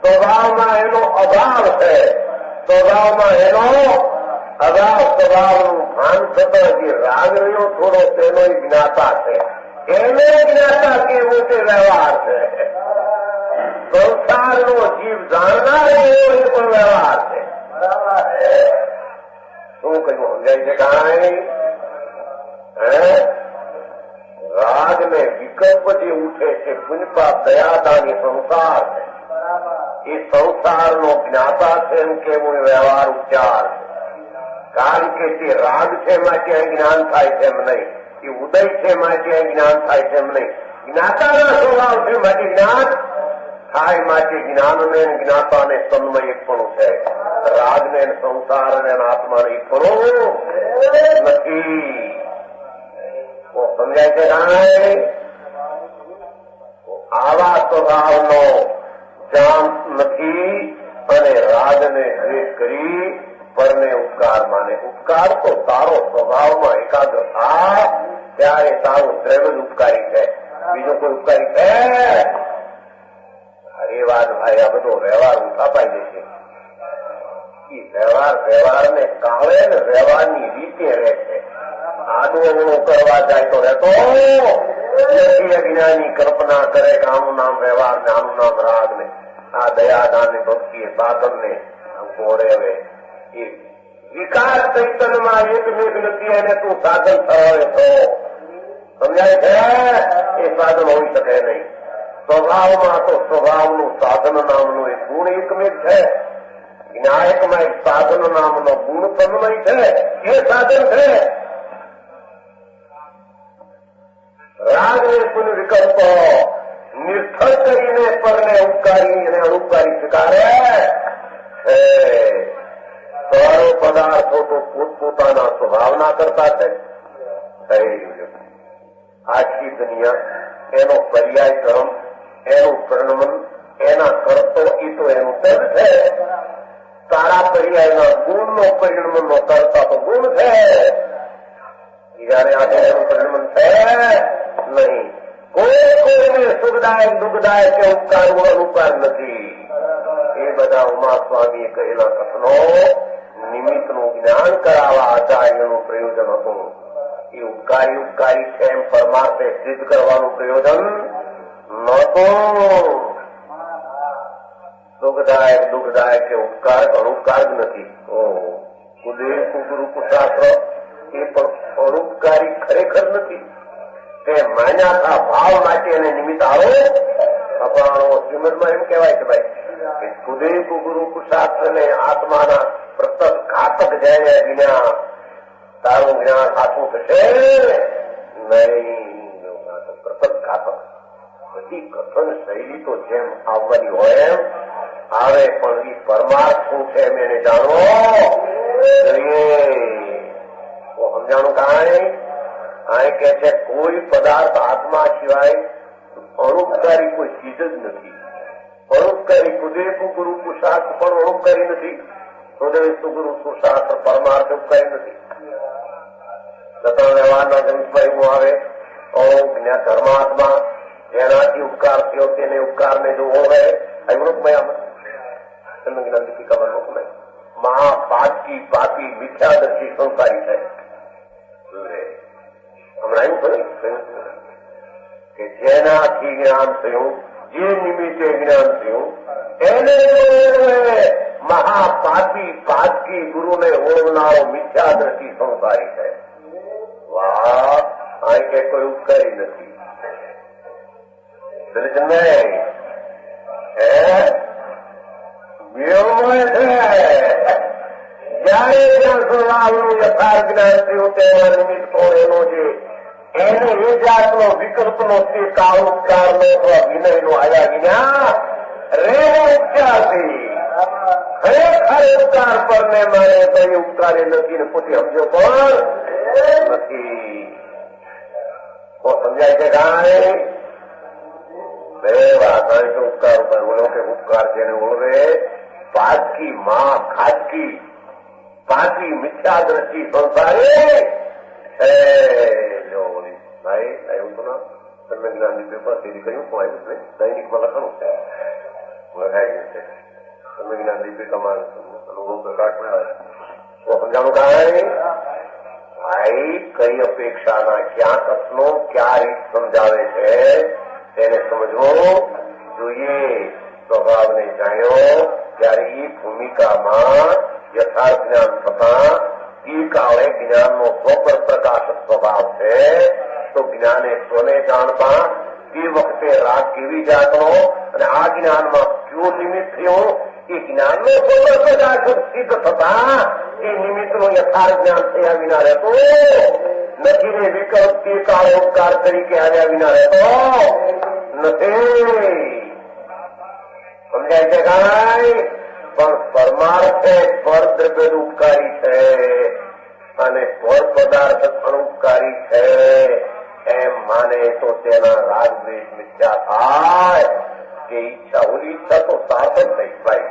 સ્વભાવમાં એનો અભાવ છે. સ્વભાવમાં એનો અભાવ. સ્વભાવનું ભાન થતા જે રાગ રહ્યો થોડો તેનો જ્ઞાતા છે. એને જ્ઞાતા કેવું તે વ્યવહાર છે. સંસારનો જીવ જાણનાર એવો એ પણ વ્યવહાર છે. શું કહ્યું સમજાય છે? કાંઈ રાગ ને વિકલ્પ જે ઉઠે છે પુણ્યપાપ દયાદાની સંસાર છે. એ સંસારનો જ્ઞાતા છે એમ કેવું વ્યવહાર ઉપચાર છે. કારણ કે તે રાગ છે માટે જ્ઞાન થાય છે એમ નહીં. એ ઉદય છે માટે જ્ઞાન થાય છે એમ નહીં. જ્ઞાતાના સ્વભાવ છે માટે જ્ઞાન થાય. માટે જ્ઞાનને જ્ઞાતાને તન્મય પણ છે. રાગને સંસારને આત્માને પણ નથી. સમજાય છે? કાંઈ આવા સ્વભાવનો જાણ નથી અને રાગને દ્વેષ કરી પરને ઉપકાર માને. ઉપકાર તો તારો સ્વભાવમાં એકાગ્ર થાય ત્યારે તારું દ્રવ્ય ઉપકારી છે, બીજો કોઈ ઉપકારી છે? અરે વાત ભાઈ, આ બધો વ્યવહાર ઉઠાપાઈ જશે. એ વ્યવહારને કાળે ને વ્યવહારની રીતે રહે છે. આડું અવળું કરવા જાય તો રહેતો અજ્ઞાની કલ્પના કરે કે આનું નામ વ્યવહાર ને આનું નામ રાગ ને આ દયાદાન ને ભક્તિ સાધન ને ઘોડે હવે એ વિકાસ ચૈતન્યમાં એકમેક નથી એને તું સાધન થવાય તો સમજાય છે? એ સાધન હોઈ શકે નહીં. સ્વભાવમાં તો સ્વભાવનું સાધન નામનું એક ગુણ એકમેક છે. વિનાયકમાં એક સાધન નામનો ગુણ તન્મય છે. એ સાધન છે. રાગ ને પુન વિકલ્પ નિર્થળ કરીને પરને ઉપકારી અને અનુપકારી સ્વીકારે. સવારો પદાર્થો તો પોતપોતાના સ્વભાવના કરતા છે. આખી દુનિયા એનો પર્યાય કર્મ, એનું પરિણમન, એના કરતો એ તો એનું તદ છે. તારા પર્યાયના ગુણનો પરિણમનનો કરતા તો ગુણ છે. જયારે આજે એનું પરિણમન છે નહીં. કોઈને સુખ સુખદાયક દુઃખદાયક કે ઉપકાર અનુકાર નથી. એ બધા ઉમા સ્વામીએ કહેલા કથનો નિમિત્તનું જ્ઞાન કરાવવા આચાર્યનું પ્રયોજન હતું. એ ઉપકારી છે એમ પરમાર્થે સિદ્ધ કરવાનું પ્રયોજન નહોતું. સુખદાયક દુઃખદાયક કે ઉપકાર અનુપકાર જ નથી. કુદેવ કુગુરુ કુશાસ્ત્ર એ પણ અનુપકારી ખરેખર નથી. તે માન્યાતા ભાવ માટે એને નિમિત્ત આવો અપરાણો શ્રીમદમાં એમ કહેવાય છે ભાઈ કે કુદેવ કુગુરુ કુશાસ્ત્ર ને આત્માના પ્રત્યક્ષ ઘાતક જઈને વિના તારું જ્ઞાન સાચું થશે નહીં. પ્રત્યક્ષ ઘાતક બધી કથન શૈલી તો જેમ આવવાની હોય એમ આવે, પણ એ પરમાર્થ શું છે એમ એને જાણવો જોઈએ. સમજાણું કાંઈ આ કે છે કોઈ પદાર્થ આત્મા સિવાય અનુપકારી કોઈ ચીજ જ નથી. અનુપકારી કુદેવ ગુરુ પુરુષાર્થ પણ અનુપકારી નથી. સુદેવ ગુરુ પુરુષાર્થ પરમાર્થ ઉપકારી નથી. ગતણ વ્યવહારના જમીનમાં એવું આવે ધર્માત્મા જેનાથી ઉપકાર થયો તેને ઉપકારને જો હોય અવૃતમય દીપિકા મહાપાપી પાપી મિથ્યાદર્શી સંસારી છે. હમણાં એવું થયું કે જેનાથી જ્ઞાન થયું, જે નિમિત્તે જ્ઞાન થયું એને મહાપાપી પાપી ગુરુને ઓળનારો મિથ્યાદર્શી સંસારી છે. વાહ, આ કે કોઈ ઉપકારી નથી. જયારે જ્યાં સ્વભાવનું યથાર્થ જ્ઞાન થયું તેના નિમિત્તો એનો જે એને એ જાતનો વિકલ્પનો તે કાળોપચારનો અથવા વિનયનો આવ્યા વિના રેવો ઉપચારથી ખરેખર ઉપકાર પરને મારે કઈ ઉપકારે નથી ને પોતે સમજો પણ નથી. તો સમજાય છે કાંઈ બે વાત તો ઉપકાર ઉપર બોલો કે ઉપકાર જેને ઓળવે પાકી માં ખાટકી પાકી મિથ્યા દ્રષ્ટિ સંસારે જો ભાઈ આવ્યું તો ના તમે જ્ઞાનની પેપર સીધી કહ્યું તો આવ્યું છે દૈનિકમાં લખવાનું છે લખાઈ ગયું છે. તમે જ્ઞાન દીપિકામાં અનુભવ પ્રકાશ મેળવે તો સમજાણું કાંઈ ભાઈ કઈ અપેક્ષાના ક્યાં કથનો ક્યાં રીત સમજાવે છે તેને સમજવું જોઈએ. સ્વભાવને જાણ્યો ત્યારે એ ભૂમિકામાં યથાર્થ જ્ઞાન થતા એ કાળે જ્ઞાનનો સ્વપર પ્રકાશક સ્વભાવ છે. તો જ્ઞાને સ્વને જાણતા એ વખતે રાગ કેવી જાતનો અને આ જ્ઞાનમાં કયું નિમિત્ત થયું એ જ્ઞાનનો સ્વપર પ્રકાશક સિદ્ધ થતા એ નિમિત્તનું યથાર્થ જ્ઞાન થયા વિના રહેતો નથી ને વિકલ્પ તે કાળ ઉપકાર તરીકે આવ્યા વિના રહેતો નથી. સમજાય છે કાંઈ? પણ પરમાર્થ પર દ્રવ્ય ઉપકારી છે અને પર પદાર્થ અનુપકારી છે એમ માને તો તેના રાગ દ્વેષ મિથ્યા થાય કે ઈચ્છા ઓલી ઈચ્છા તો સાત જ થઈ ભાઈ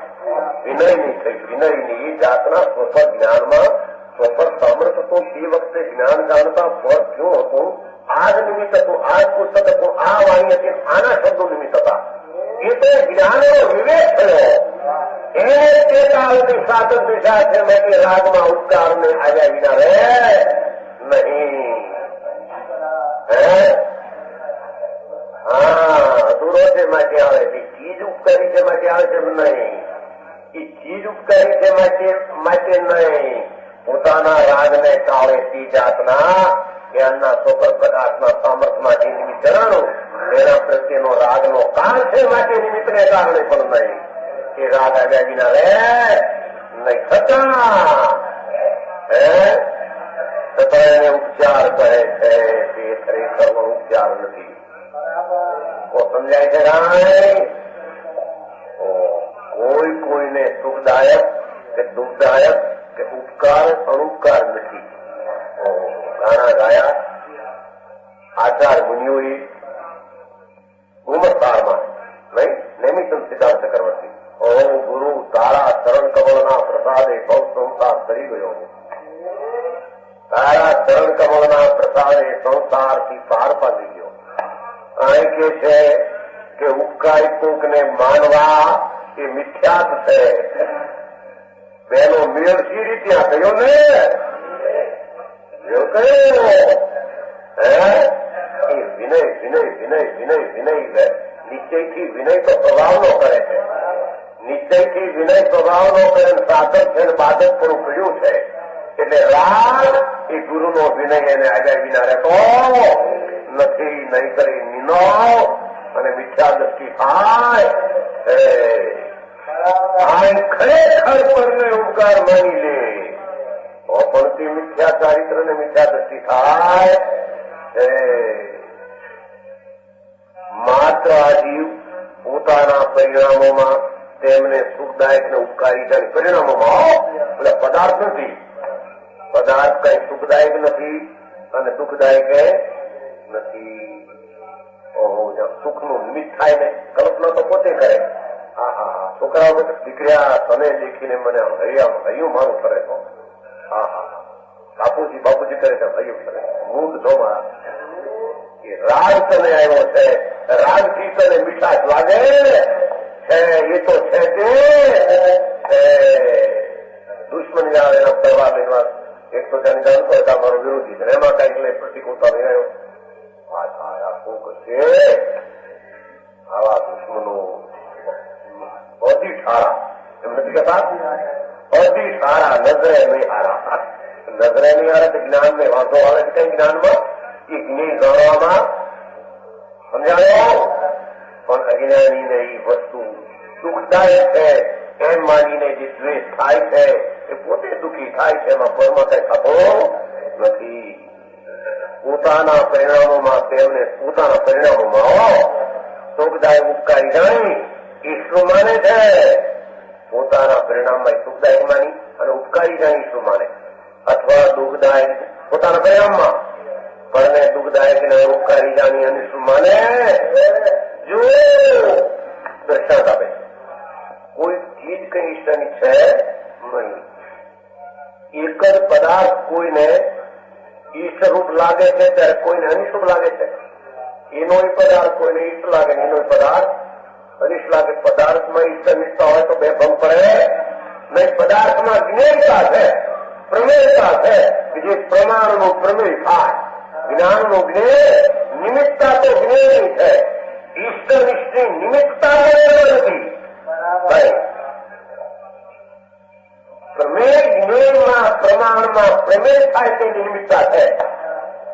વિનય નહીં થઈ. વિનયની એ જાતના સ્વપર જ્ઞાનમાં સ્વપર સામર્થ તો તે વખતે જ્ઞાન જાણતા પર ક્યું હતું આ જ નિમિત્ત હતું, આ જ પુસ્તક હતું, આ વાણી હતી, આના શબ્દો નિમિત્ત હતા. એ તો જ્ઞાનનો વિવેક થયો એને તે કાળની સાધક દિશા છે માટે રાગમાં ઉપકારને આવ્યા વિના રહે નહીં. અધૂરો છે માટે આવે છે. ચીજ ઉપકારી છે માટે આવે છે નહીં. એ ચીજ ઉપકારી છે માટે નહીં. પોતાના રાગને કાળે તી જાતના જ્ઞાનના સ્વપર પ્રકાશના સામર્થમાંથી નિમિત્ત જણાણું એના પ્રત્યેનો રાગનો કાળ છે માટે નિમિત્તને કારણે પણ નહીં. એ રાગ આવ્યા વિના રે નહીં થતા છતાં એને ઉપચાર કહે છે તે ખરેખર ઉપચાર નથી. તો સમજાય છે કાંઈ? કોઈ કોઈને સુખદાયક કે દુઃખદાયક કે ઉપકાર અનુપકાર નથી. ગાણા ગાયા આચાર મુનિઓએ ઉમરતારમાં નહીં નૈમિષમ સિદ્ધાંત કરવાથી ઓ ગુરુ તારા ચરણ કમળના પ્રસાદે બહુ સંસાર કરી ગયો. તારા ચરણ કમળના પ્રસાદે સંસારથી પાર પાડી ગયો. અહીં કે છે કે ઉપકારી કોકને માનવા એ મિથ્યાત છે. બેનો મેળ સી રીતે થયો ને એવું કયો એ વિનય વિનય વિનય વિનય વિનય નિશ્ચયથી વિનય તો સ્વભાવનો કરે છે. નિશ્ચયથી વિનય સ્વભાવનો કરે સાધક છે બાધક થોડું કહ્યું છે. એટલે રાગ એ ગુરુનો વિનય એને આગળ વિના રહેતો નથી. નહીં કરી નિનો અને મિથ્યા દ્રષ્ટિ થાય ખરેખર પરને ઉપકાર માની લે તો પણ તે મિથ્યા ચારિત્ર ને મિથ્યા દ્રષ્ટિ થાય. માત્ર આ જીવ પોતાના પરિણામોમાં તેમને સુખદાયક ને ઉપકારી થાય. પરિણામોમાં બધા પદાર્થ નથી. પદાર્થ કઈ સુખદાયક નથી અને દુઃખદાયક નથી. ઓહો સુખનું નિમિત્ત થાય ને કલ્પના તો પોતે કરે. હા હા હા છોકરાઓ દીકરા તને દેખીને મને હૈયું મારું ફરે તો હા હા હા બાપુજી બાપુજી કરે તો હૈયું ફરે મૂળ ધોમાં એ રાગ તને આવ્યો છે. રાગ થી તને મીઠાશ લાગે છે એ તો છે તે દુશ્મન આવે એના પરવા લેવા એક તો જાણી જાણતો હતા મારો વિરોધી છે એમાં કઈક લઈ પ્રતિકૂળતા લઈ આવ્યો. છે આવા દુશ્મનો બધી સારા એમ નથી કહેતા બધી સારા નજરે નહીં હારા. નજરે નહીં હારે તો જ્ઞાન ને વાંધો આવે છે કઈ જ્ઞાનમાં એ જ્ઞાન જાણવામાં સમજાયો. પણ અજ્ઞાની ને એ વસ્તુ દુઃખદાયક છે એમ માનીને જે દ્વેષ થાય છે એ પોતે દુઃખી થાય છે. એમાં પરમા કઈ થતો નથી. પોતાના પરિણામોમાં તેમને પોતાના પરિણામોમાં સુખદાયક ઉપકારી જાણી ઈશ્વર માને છે. પોતાના પરિણામમાં સુખદાયક માની અને ઉપકારી જાણી ઈશ્વર માને અથવા દુઃખદાયક પોતાના પરિણામમાં પરને દુઃખદાયક ને ઉપકારી જાણી અને ઈશ્વર માને. જો દ્રષ્ટાંત આપે કોઈ ચીજ કઈ ઈશ્વરની છે નહીં. એક જ પદાર્થ કોઈને ઈષ્ટરૂપ લાગે છે ત્યારે કોઈને અનિષ્ટ લાગે છે. એનો પદાર્થ કોઈને ઈષ્ટ લાગે ને એનો પદાર્થ અનિષ્ટ લાગે. પદાર્થમાં ઈષ્ટ અનિષ્ટતા હોય તો બે ભંગ પડે નહીં. પદાર્થમાં જ્ઞેયતા છે પ્રમેયતા છે કે જે પ્રમાણનું પ્રમેય થાય. જ્ઞાનનું જ્ઞેય નિમિત્તતા તો જ્ઞેયની છે. ઈષ્ટ નિષ્ઠની નિમિત્તતા નથી. પ્રમેય જ્ઞેયમાં પ્રમાણમાં પ્રમેય થાય તેની નિમિત્તતા છે.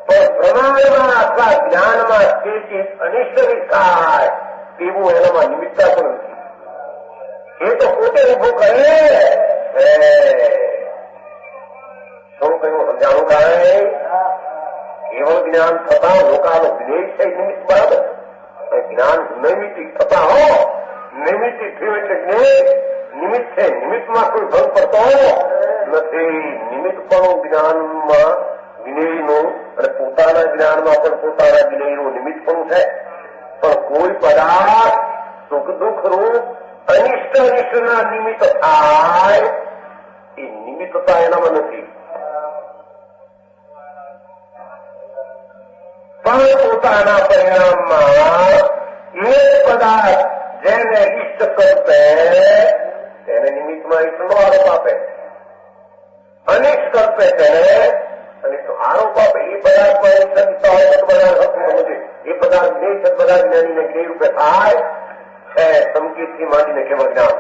પણ પ્રમાણમાં અથવા જ્ઞાનમાં તે ચીજ અનિષ્ટ થાય તેવું એનામાં નિમિત્તતા પણ નથી. એ તો પોતે ઉભું કરે. શું કહ્યું સમજાણું કાંઈ કેવળ જ્ઞાન થતા લોકોનું જ્ઞેય છે નિમિત્ત બરાબર. જ્ઞાન નૈમિતિક થતા હો નૈમિતિક થયું એટલે જ્ઞેય નિમિત્ત છે. નિમિત્તમાં કોઈ ભંગ પડતો નથી. નિમિત્તપણું જ્ઞાનમાં જ્ઞેયનું અને પોતાના જ્ઞાનમાં પણ પોતાના જ્ઞેયનું નિમિત્તપણું છે. પણ કોઈ પદાર્થ સુખ દુઃખ રૂપ અનિષ્ટ અનિષ્ટના નિમિત્ત થાય એ નિમિત્તતા એનામાં નથી. પણ પોતાના પરિણામમાં એક પદાર્થ જેને ઈષ્ટ કરશે તેને નિમિત્તમાં ઈષ્ટનો આરોપ આપે. અનિષ્ટ કરશે તેને અનિષ્ટ આરોપ આપે. એ પદાર્થમાં ઈષ્ટ હોય તો પદાર્થ હતું નથી. એ પદાર્થ જ્ઞેય છે. પદાર્થ જ્ઞાનીને જ્ઞેય રૂપે થાય છે. સંકેતથી માંડીને કેવળ જ્ઞાન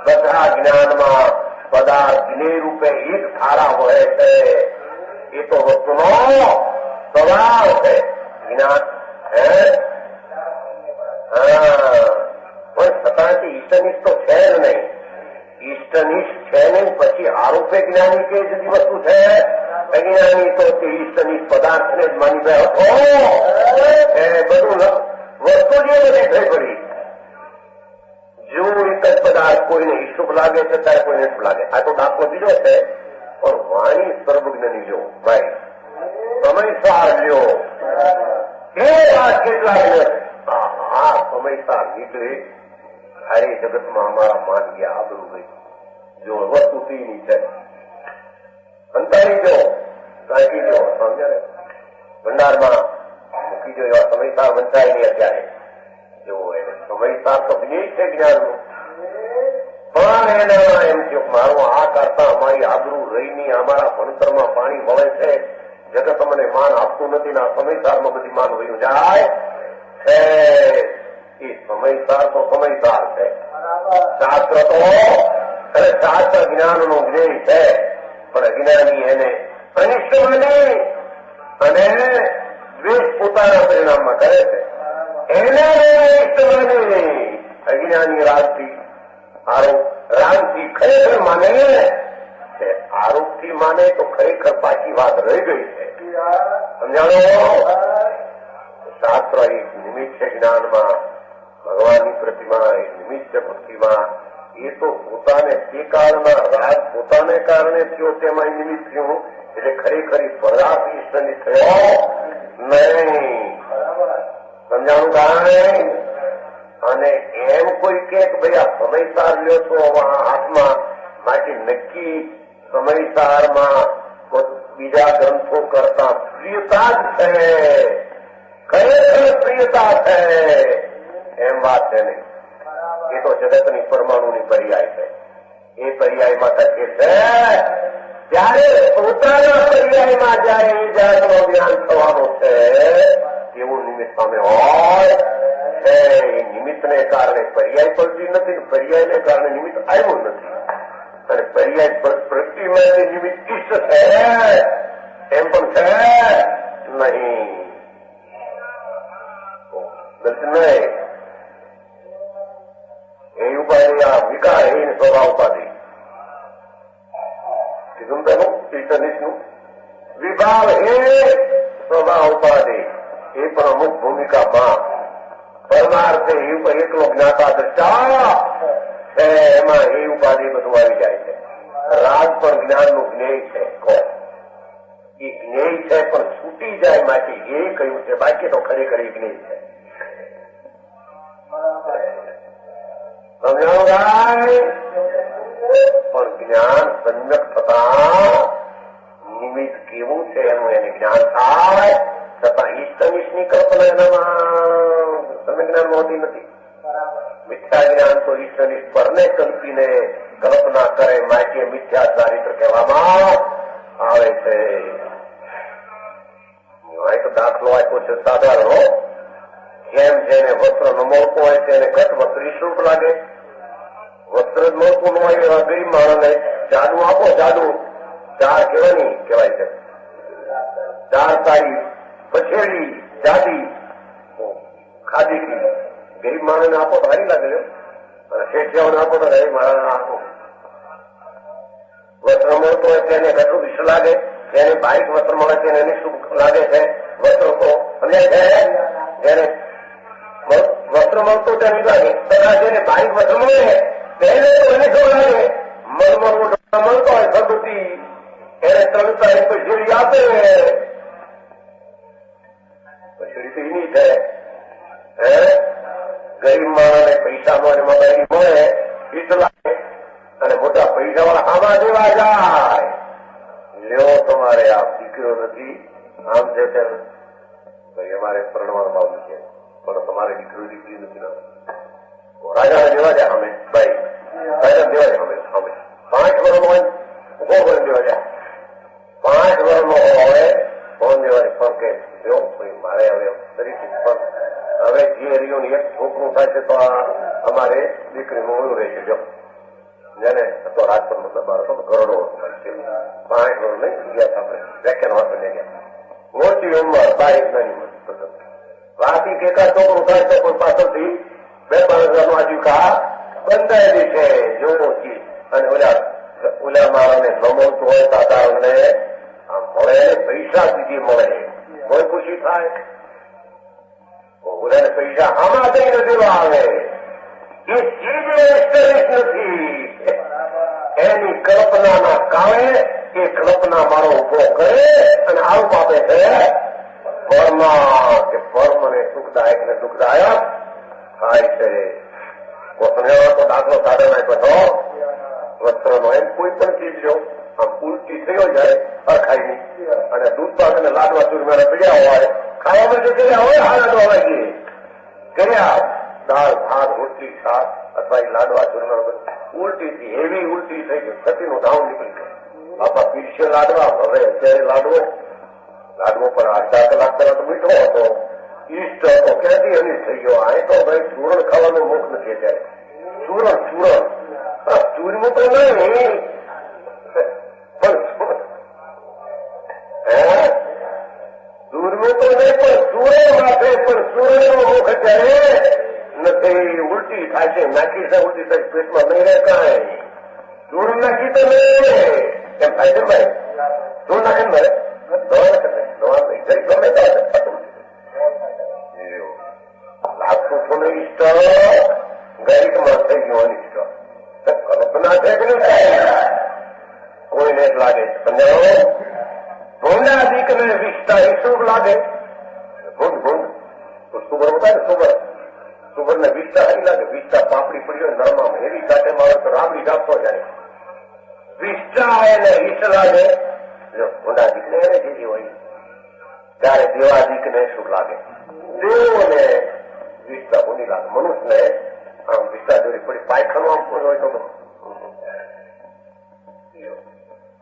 બધા જ્ઞાનમાં પદાર્થ જ્ઞેય રૂપે એક ધારા હોય છે. એ તો વસ્તુનો સ્વભાવ છે. જ્ઞાન પણ છતાંથી ઈષ્ટનિષ્ઠ તો છે જ નહીં. ઈષ્ટનિષ્ઠ છે નહીં પછી આરોપે જ્ઞાની કે જુદી વસ્તુ છે. અજ્ઞાની તો તે ઈષ્ટનિષ્ઠ પદાર્થને જ માની ગયો હતો. બધું વસ્તુ જે બધી થઈ પડી. જો એક જ પદાર્થ કોઈને ઈશુભ લાગે છે ત્યારે કોઈને ઈશુભ લાગે. આ તો દાખલો બીજો છે. પણ વાણી સર્વજ્ઞની લ્યો ભાઈ સમયસાર લ્યો. એ વાત કેટલાક આ સમયસાર નીકળે હારે જગતમાં અમારા માન ગયા આબરૂ ગઈ. જો વસ્તુ પીની છે અંતારી જો કાંકી જો સમજે ભંડારમાં મૂકી જો એવા સમયસાર વંચાય નહીં અત્યારે. એવો એને સમયસાર તો જ્ઞેય છે જ્ઞાનનું, પણ એના એમ થયું મારું આ કરતા અમારી આબરૂ રહીની અમારા ભણતરમાં પાણી મળે છે, જગત અમને માન આપતું નથી ને આ સમયસારમાં બધી માન વયું જાય છે. એ સમયસાર તો સમયસાર છે. શાસ્ત્ર તો શાસ્ત્ર જ્ઞાનનું જ્ઞેય છે, પણ અજ્ઞાની એને અનિષ્ટ માની અને દ્વેષ પોતાના પરિણામમાં કરે છે. એને અનિષ્ટ માની અજ્ઞાની રામથી ખરેખર માને છે. આરોપથી માને તો ખરેખર પાછી વાત રહી ગઈ છે. સમજાણો? શાસ્ત્ર એક નિમિત્ત છે જ્ઞાનમાં, ભગવાનની પ્રતિમા એક નિમિત્ત છે ભક્તિમાં. એ તો પોતાને તે કાળના રાગ પોતાને કારણે થયો તેમાં નિમિત્ત થયું, એટલે ખરેખર પદાર્થ ઈશ્વરની થયો નહીં. સમજાણું? કારણ અને એમ કોઈ કે ભાઈ આ સમયસાર લ્યો છો હાથમાં માટે નક્કી સમયસારમાં બીજા ગ્રંથો કરતા પ્રિયતા જ છે, ખરેખર પ્રિયતા છે એમ વાત છે નહીં. એ તો જગતની પરમાણુની પર્યાય છે. એ પર્યાયમાં થશે છે ત્યારે પોતાના પર્યાયમાં જાય એ જાતનો જ્ઞાન થવાનું છે એવું નિમિત્ત સામે હોય છે. એ નિમિત્તને કારણે પર્યાય પડતી નથી, પર્યાયને કારણે નિમિત્ત આવ્યું નથી. અને પર્યાય પ્રતિમાં નિમિત્ત ઈષ્ટ છે એમ પણ છે નહીં. નહીં એ ઉપાધિ આ વિકાર એ સ્વભાવ ઉપાધિ કીધું પેલું ઈષ્ટનિષ્ઠનું વિભાવ એ સ્વભાવ ઉપાધિ એ પણ અમુક ભૂમિકામાં પરમાર્થે એકલો જ્ઞાતા દ્રષ્ટા છે, એમાં એ ઉપાધિ બધું આવી જાય છે. રાગ પણ જ્ઞાનનું જ્ઞેય છે. એ જ્ઞેય છે પણ છૂટી જાય માટે એ કહ્યું છે, બાકી તો ખરેખર એ જ્ઞેય છે. સમજાણું? પણ જ્ઞાન સંજક થતા નિમિત્ત કેવું છે એનું એને જ્ઞાન થાય, છતાં ઈષ્ટનિષ્ઠની કલ્પના એનામાં જ્ઞાન હોતી નથી. મિથ્યા જ્ઞાન તો ઈષ્ટનિષ્ઠ પરને કલ્પીને કલ્પના કરે માટે મિથ્યા ચારિત્ર કહેવામાં આવે છે. એક દાખલો આપ્યો છે સાધારણ, જેમ જેને વસ્ત્ર ન મળતું હોય તેને ઘટ વસ્ત્ર શુલ્ક લાગે. વસ્ત્ર જ મળતું ન હોય એવા ગરીબ માણસને જાદુ આપો, જાદુ ચાર કેવાની કહેવાય છે, ચાર તારી પછેડી જાદી ખાધી ગરીબ માણસને આપો તો હારી લાગે, અને શેઠિયાઓને આપો તો ગરીબ માણસને આપો. વસ્ત્ર મળતું હોય તેને ઘટું વિશ્વ લાગે, જેને બારીક વસ્ત્ર મળે છે એને શું લાગે છે? વસ્ત્ર તો સમજાય છે. જેને વસ્ત્ર મળતું તેને લાગે, તથા જેને બારીક વસ્ત્ર મળે તેને તો એને શું લાગે? મલમલનું મળતો હોય સદુથી એને 3 તારીખ પછેડી આપે, પછેડી તો એની છે. ગરીબ માણસને પૈસા મળે મળે ઈટ લાગે, અને મોટા પૈસા વાળા આમાં દેવા જાય. લ્યો તમારે આ દીકરો નથી, આમ છે તેમ ભાઈ અમારે પરણવાનો ભાવ નથી, પણ તમારે દીકરો દીકરી નથી. રાજાને દેવા જાય અમે ભાઈ, રાજા દેવા જાય અમે 5 વર્ષનો હોય કોણ દેવા જાય, 5 વર્ષનો હોય કોણ દેવાય. પણ કે જો મારે હવે તરીકે પણ હવે જે એરિયોની એક છોકરું થાય છે તો અમારે દીકરીનું ઓલું રહેશે. જો જેને તો રાજપથ મતલબ કરોડો 5 વર્ષ નહીં ગયા આપણે વ્યાખ્યાન વાંચવા ગયા. મોટી ઉંમર 22 રાતી કેકા છોકરું થાય તો કોઈ પાછળથી 2-5 હજારનું આજીવિકા બંધાયેલી છે જોવો છીએ. અને ઓલા મારાને ન મળતું હોય સાધારણને મળે, પૈસા બીજી મળે, કોઈ ખુશી થાય. ઓલાને પૈસા આમાં જઈને દેવા આવે, એ ચીજ ઈષ્ટનિષ્ઠ નથી. એની કલ્પનાના કારણે એ કલ્પના મારો ઉભો કરે અને આવું આપે છે ફળમાં, કે ફળ મને સુખદાયક ને દુઃખદાયક થાય છે. સમજાવવા તો દાખલો સાધન આપ્યો વસ્ત્રનો, એમ કોઈ પણ ચીજ જો આમ ઉલટી થયો જાય અખાઈ અને દૂધ પાક અને લાડવા ચૂરમાના પીડ્યા હોય, ખાવામાં જો કર્યા હોય હાલત વાગી કર્યા દાળ ભાત રોટલી શાક અથવા એ લાડવા ચૂરમા ઉલટીથી એવી ઉલટી થઈ ગઈ, છતીનું ધામ નીકળી ગયું. બાપા પીરસે લાડવા, હવે અત્યારે લાડવો પર 8 કલાક પહેલા તો મીઠો હતો, ઈષ્ટ હતો, ક્યાંથી અનિષ્ટ થઈ ગયો. આ તો ભાઈ ચૂરણ ખાવાનું મુખ નથી અત્યારે. ચૂરણ ચૂરમું તો નહીં પણ ચૂરમું તો નહીં પણ ચૂરણ માટે પણ ચૂરણનો મુખ અત્યારે નથી. ઉલટી થાય છે, નાખી છે ઉલટી થાય, પેટમાં નહીં રહે કાંઈ. ચૂરણ નાખી તો નહીં એમ થાય છે ભાઈ. ચૂર નાખે ને દવા નહીં ગમે લાગતું તો નહીં ઈષ્ટ ગરીબમાં થઈ ગયો અનિષ્ટ. કલ્પના છે કે નહીં કોઈને જ લાગે છે. સમજાવો ભૂંડાદિક ને વિષ્ટા એ શુભ લાગે. ભૂંડ તો સુબર બતાવે ને સુબર ને વિષ્ટા નહીં લાગે. વિષ્ટા પાપડી પડી હોય નરમામાં એવી સાથે મારો તો રાબડી જાપતો જાય. વિષ્ટા એને ઈષ્ટ લાગે. ભૂંડાદિક ને એને જીવી હોય ત્યારે દેવાદિક ને શુભ લાગે. દેવોને વિષ્ટા ભૂંડી લાગે. મનુષ્યને આમ વિષ્ટા જોડી પડી પાયખાનું આમ પૂરું હોય તો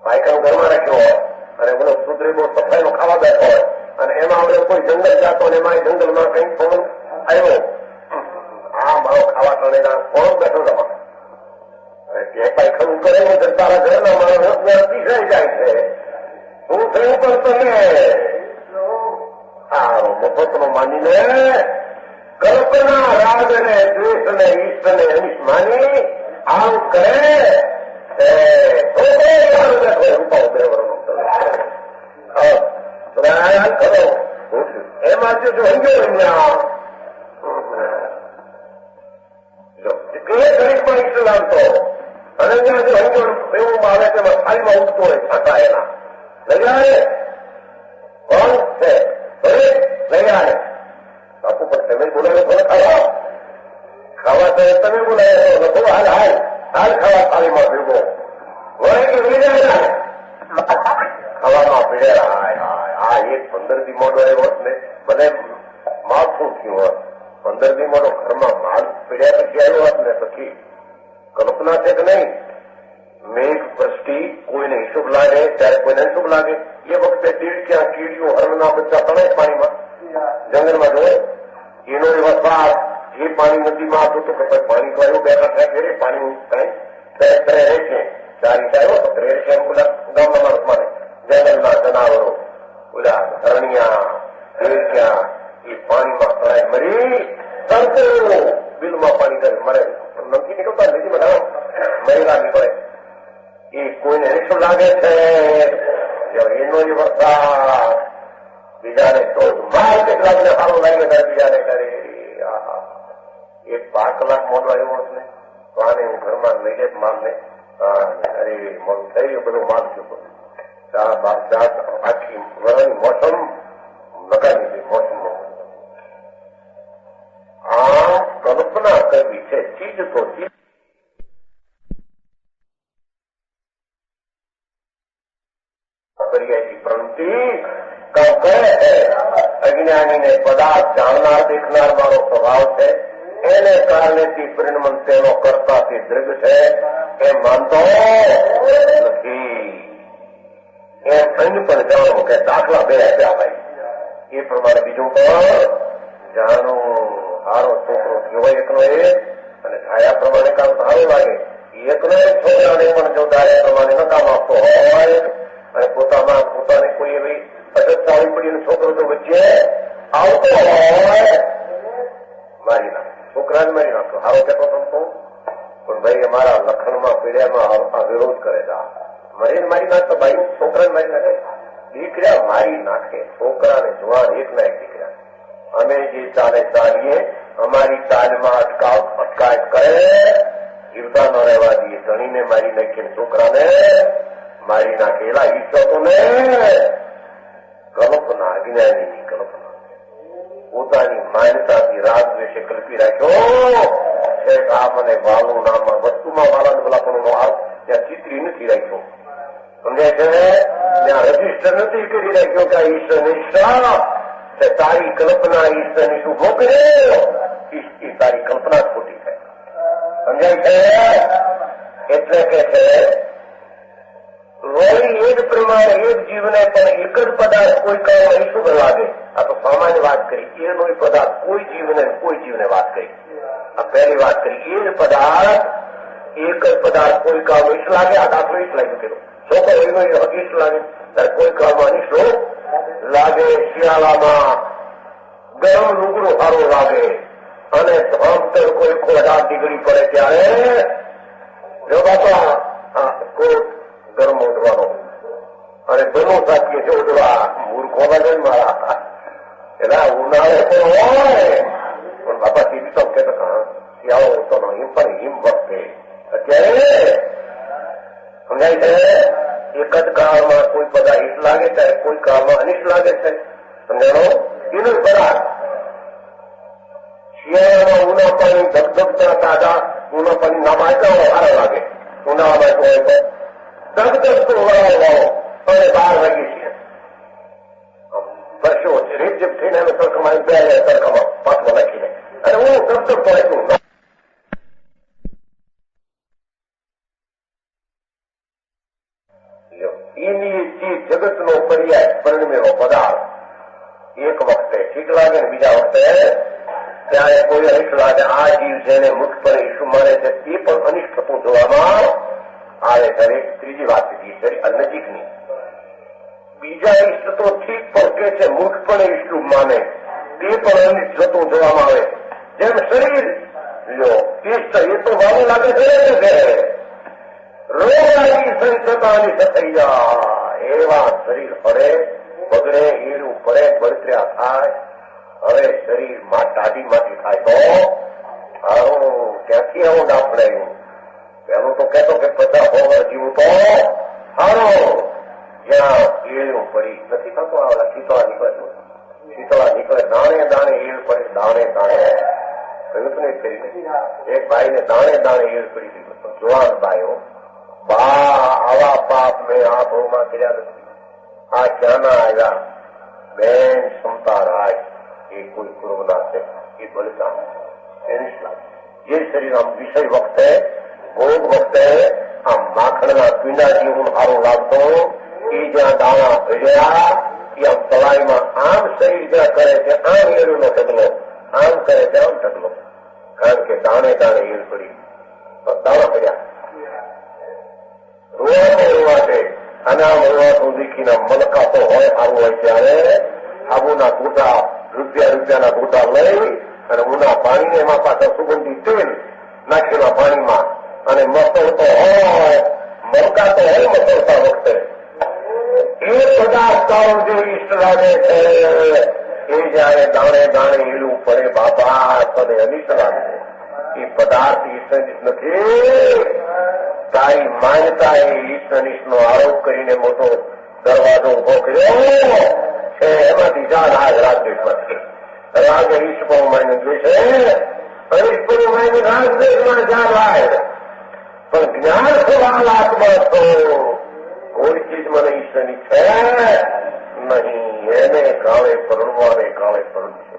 પાયખાનું ઘરમાં રાખ્યો હોય અને બધો સુધરી બહુ સફાઈનો ખાવા બેઠો હોય અને એમાં આપણે કોઈ જંગલ જાતો અને એમાં જંગલમાં કઈ ફોન આવ્યો, આ મારો ખાવા ટણેના ફોન બેઠો તમારે એ પાયખાનું કરે ને તારા ઘરના માણસ પીસાઈ જાય છે. હું થયું પણ તમે મફતનો માનીને કલ્પના રાગ ને દ્વેષ ને ઈષ્ટ ને અનિષ્ટ માની આમ કરે એમાં જો ઘડીકમાં ઈષ્ટ લાગતો અને ત્યાં જો હંગોળ એવું આવે તેમાં થાળીમાં ઉઠતો હોય છાંટા એના લઈ આવે કોણ છે લઈ આવે બાપુ પણ તમે બોલાવો થોડો ખાવા તો તમે બોલાવો તો હાલ ખાવા થાળીમાં ભેગો વળે કે ભીડે ખાવામાં ભીડે આ એક 15 દી મોડો એવો ને મને માથું થયું હોત. 15 દી મોડો ઘરમાં માલ પીડ્યા પછી આવ્યો હોત ને પછી કલ્પના છે કે નહીં. મેઘ વૃષ્ટિ કોઈને શુભ લાગે ત્યારે કોઈને શુભ લાગે. એ વખતે તીડક્યા કીડીઓ હરણના બચ્ચા તણાય પાણીમાં જંગલમાં જોયે એનો વસવાટ એ પાણી નદીમાં હતું તો કે પાણી તો આવ્યું બેઠા થાય પાણી કઈ રહે છે ચારી આવ્યો તો રહે છે બધા ગામના માણસ માટે જંગલના જનાવરો બધા હરણિયા તીડક્યા એ પાણીમાં તણાય મરી તરતો બિલમાં પાણી કરે મરે નમકી નીકળતા નદીમાં મરેલા નીકળે. એ કોઈને શું લાગે છે એનો જ વરસાદ બીજાને તો માર કેટલાકને સારો લાગે ત્યારે બીજાને કરે. એક 12 કલાક મોડો આવ્યો હશે ને તો આને હું ઘરમાં લઈ જાય માલને અરે મોડું થઈ ગયું બધું માલ થયું આખી વરની મોસમ લગાવી દીધી મોસમ. આ કલ્પના કરવી છે ચીજ તો ચીજ પ્રવૃત્તિ અજ્ઞાનીને પદાર્થ જાણનાર દેખનાર મારો સ્વભાવ છે એને કારણે પરિણમન તેનો કરતાથી દૃઢ છે એમ માનતો નથી. એમ અંજ પણ જાણો કે દાખલા બે આપ્યા ભાઈ એ પ્રમાણે બીજું પણ જાણવું. સારો છોકરો કેવાય એકનો એક અને છાયા પ્રમાણે કામ સારું લાગે. એકનો એક છોકરાને પણ જો ડાય પ્રમાણે ન કામ આપતો હોય અને પોતાને કોઈ એવી અસત આવી પડી છોકરો તો વચ્ચે આવતો હોય મારી નાખો, છોકરાને મારી નાખો. હારો કેતો તમતો પણ ભાઈ અમારા લખણમાં પીડ્યામાં આ વિરોધ કરે છે. મરીને મારી નાખતો ભાઈ છોકરાને મારી નાખે. દીકરા મારી નાખે છોકરાને જુવાન એક ના એક દીકરા. અમે જે ચાલે ચાલીએ અમારી ચાલમાં અટકાયત કરે જીવતા ન રહેવા દઈએ. ધણીને મારી નાખીને છોકરાને મારી નાખેલા ઈચ્છતોને કલ્પના અજ્ઞાનીની કલ્પના પોતાની માન્યતાથી રાગ વિશે કલ્પી રાખ્યો છે. આ મને વાલું નામમાં વસ્તુમાં વાલા ભલાપણનો હાથ ત્યાં ચિત્રી નથી રાખ્યો. સમજાય છે ત્યાં રજીસ્ટર નથી કરી રાખ્યો કે આ ઈશ્વર નિષ્ઠા તારી કલ્પના ઈશ્વરની શું મોકલે એ તારી કલ્પના જ ખોટી છે. સમજાય છે? એટલે કે છે વળી એ જ પ્રમાણે એક જીવને પણ એક જ પદાર્થ કોઈ કામ શુભ લાગે. આ તો સામાન્ય વાત કરી. એનો પદાર્થ કોઈ જીવને વાત કરી. આ પહેલી વાત કરી. એ જ પદાર્થ એક જ પદાર્થ કોઈ કામ ઈશ લાગે. આ દાખલો ઈશ લાગ્યો કીધું. છોકરો એનો ઈશ લાગે ત્યારે કોઈ કામમાં અનિષ્ટો લાગે. શિયાળામાં ગરમ લુગડું સારું લાગે અને ભણતર કોઈ 18 ડિગ્રી પડે ત્યારે જો બાપા કોટ ગરમ ઉડવાનો અને બનો સાચીએ છે ઉડવા મૂર્ખોના જ મારા એના ઉનાળે પણ હોય પણ બાપા ટીવી તો કે શિયાળો ઉઠતો નહીં પણ હિમ વખતે અત્યારે સમજાય છે. એક જ કાળમાં કોઈ પદાર્થ ઈશ લાગે ત્યારે કોઈ કાળમાં અનિષ્ટ લાગે છે. સમજાણો? એનો જ પદાર્થ શિયાળામાં ઉના પાણી ધગધગતા તાજા ઉના પાણી ના માયકા સારા લાગે. ઉનાળામાં તો હોય તો ધગધગતો વળાવો વાળો અને 12 વાગી છે વર્ષો રેપ જેપ થઈને એનો સરખમાં બે સરખામાં પાછમાં નાખીને અને હું ધગધગતો રહેતું એની જગતનો પર્યાય પરિણમેલો પદાર્થ એક વખતે ઠીક લાગે ને બીજા વખતે ત્યારે કોઈ અનિષ્ટ લાગે. આ જીવ જેને મુક્તપણે ઈસુ માને છે તે પણ અનિષ્ટ થતું જોવામાં આવે. ત્યારે ત્રીજી વાત કીધી છે નજીકની. બીજા ઈષ્ટ તો ઠીક પણ કે છે મુક્તપણે ઈસુ માને તે પણ અનિષ્ટ થતું જોવામાં આવે. જેમ શરીર લો ઈષ્ટ એ તો વાલું લાગે છે રોગ આવી સંસ્થતા અનિષ્ટ થઈ જાય એવા શરીર પડે બગડે હીરું પડે બળતર્યા થાય. હવે શરીર ટાઢી માંથી થાય તો સારું ક્યાંથી આવું આપણે પેલું તો કહેતો કે 50 વર્ષ જીવું તો સારું જ્યાં હીરું પડી નથી થતું. આવડા શીતળા નીકળે દાણે દાણે હીર પડે દાણે દાણે કહ્યું નહીં કરીને એક ભાઈને દાણે દાણે હીર પડી દીધું. જવાન ભાઈઓ બા આવા પાપ મેં આ ભાવમાં કર્યા નથી. આ ક્યાંના આવ્યા બેન ક્ષમતા રાય એ કોઈ પૂર્વના છે એ બળતા જે શરીર આમ વિષય વખતે ભોગ વખતે આમ માખણના પીંડા જેવું સારું લાગતો એ જ્યાં દાણા ભર્યા એ આમ તલાઈમાં આમ શરીર જ્યાં કરે છે આમ હીરનો ઢગલો આમ કરે છે આમ ઢગલો. કારણ કે દાણે દાણે હીર પડી દાણા પડ્યા રોવા છે અને આ રોવાતું દીકીના મલકા તો હોય સારું હોય ત્યારે આબુના ગોટા રૂપિયાના ગોટા લઈ અને ઉના પાણીને એમાં પાછા સુગંધી તેલ નાખેલા પાણીમાં અને મસળતો હોય મલકા તો હોય મસળતા વખતે એ પદાર્થ તારો જે ઈષ્ટ લાગે છે એ જયારે દાણે દાણે હીરું પડે બાબા તને અનિષ્ટ લાગે. એ પદાર્થ ઈષ્ટ નથી. તારી માન્યતા એ ઈષ્ટ અનિષ્ટનો આરોપ કરીને મોટો દરવાજો ઉભો કર્યો છે. એમાંથી જા રાજદ્વેષમાંથી રાગ ઈષ્ટ પણ માન્ય દ્વેષ અનિષ્ટ પણ માન્ય રાજદ્વેષમાં જા લાય પણ જ્ઞાન સવાલ આત્મા તો કોઈ ચીજ મને ઈષ્ટની છે નહીં. એને કાળે પરણવાને કાળે પરણ છે.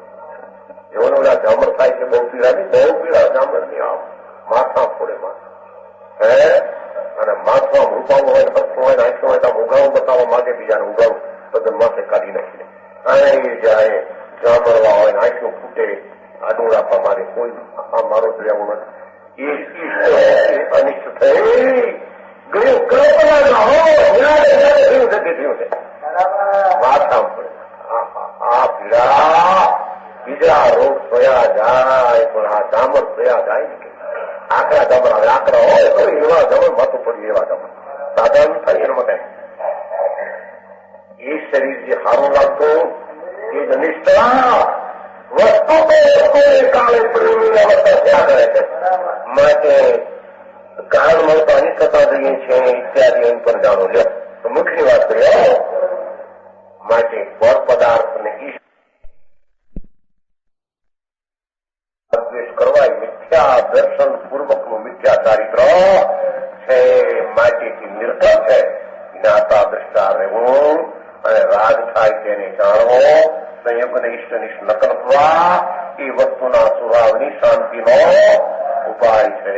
એવોને ઓલા જામર થાય છે બહુ પીડા જામરની આમ માથા ફોડે માથા અને માથમાં રૂપાવું હોય હસ્તું હોય આંખો હોય તો ઉગાવું બતાવવા માંગે બીજાને ઉગાવું બધા માથે કાઢી નાખીને અને જાય જામરવા હોય આંખો ફૂટે આડું આપવા માંગે કોઈ આ મારો જોયાવું નથી. એ અનિષ્ટ થઈ ગયું કલ્પના થયું છે માથા પડે આ પીડા બીજા રોગ સોયા જાય પણ આ જામર સોયા જાય ને આકરા જમર આવે આકરા હોય તો એવા જમર માથું પડી એવા જમર સાધારણ થાય એનો માટે એ શરીર જે સારું લાગતું એ જ નિષ્ઠા વસ્તુ કાળે પડી અવસ્થા થયા કરે છે. માટે કારણ મળતા અનિષ્ઠતા જોઈએ છે ઇત્યાદિ અહીં પણ જાણો લ્યો તો મુખ્યની વાત કરીએ. માટે પર પદાર્થ ને દ્વેષ કરવા મિથ્યા દર્શન પૂર્વકનું મિથ્યા ચારિત્ર છે. માટેથી નિર્ધર છે. જ્ઞાતા દ્રષ્ટા રહેવું અને રાગ થાય તેને જાણવો સંયોગને ઇષ્ટનિષ્ઠ ન કરવા એ વસ્તુના સ્વભાવની શાંતિનો ઉપાય છે.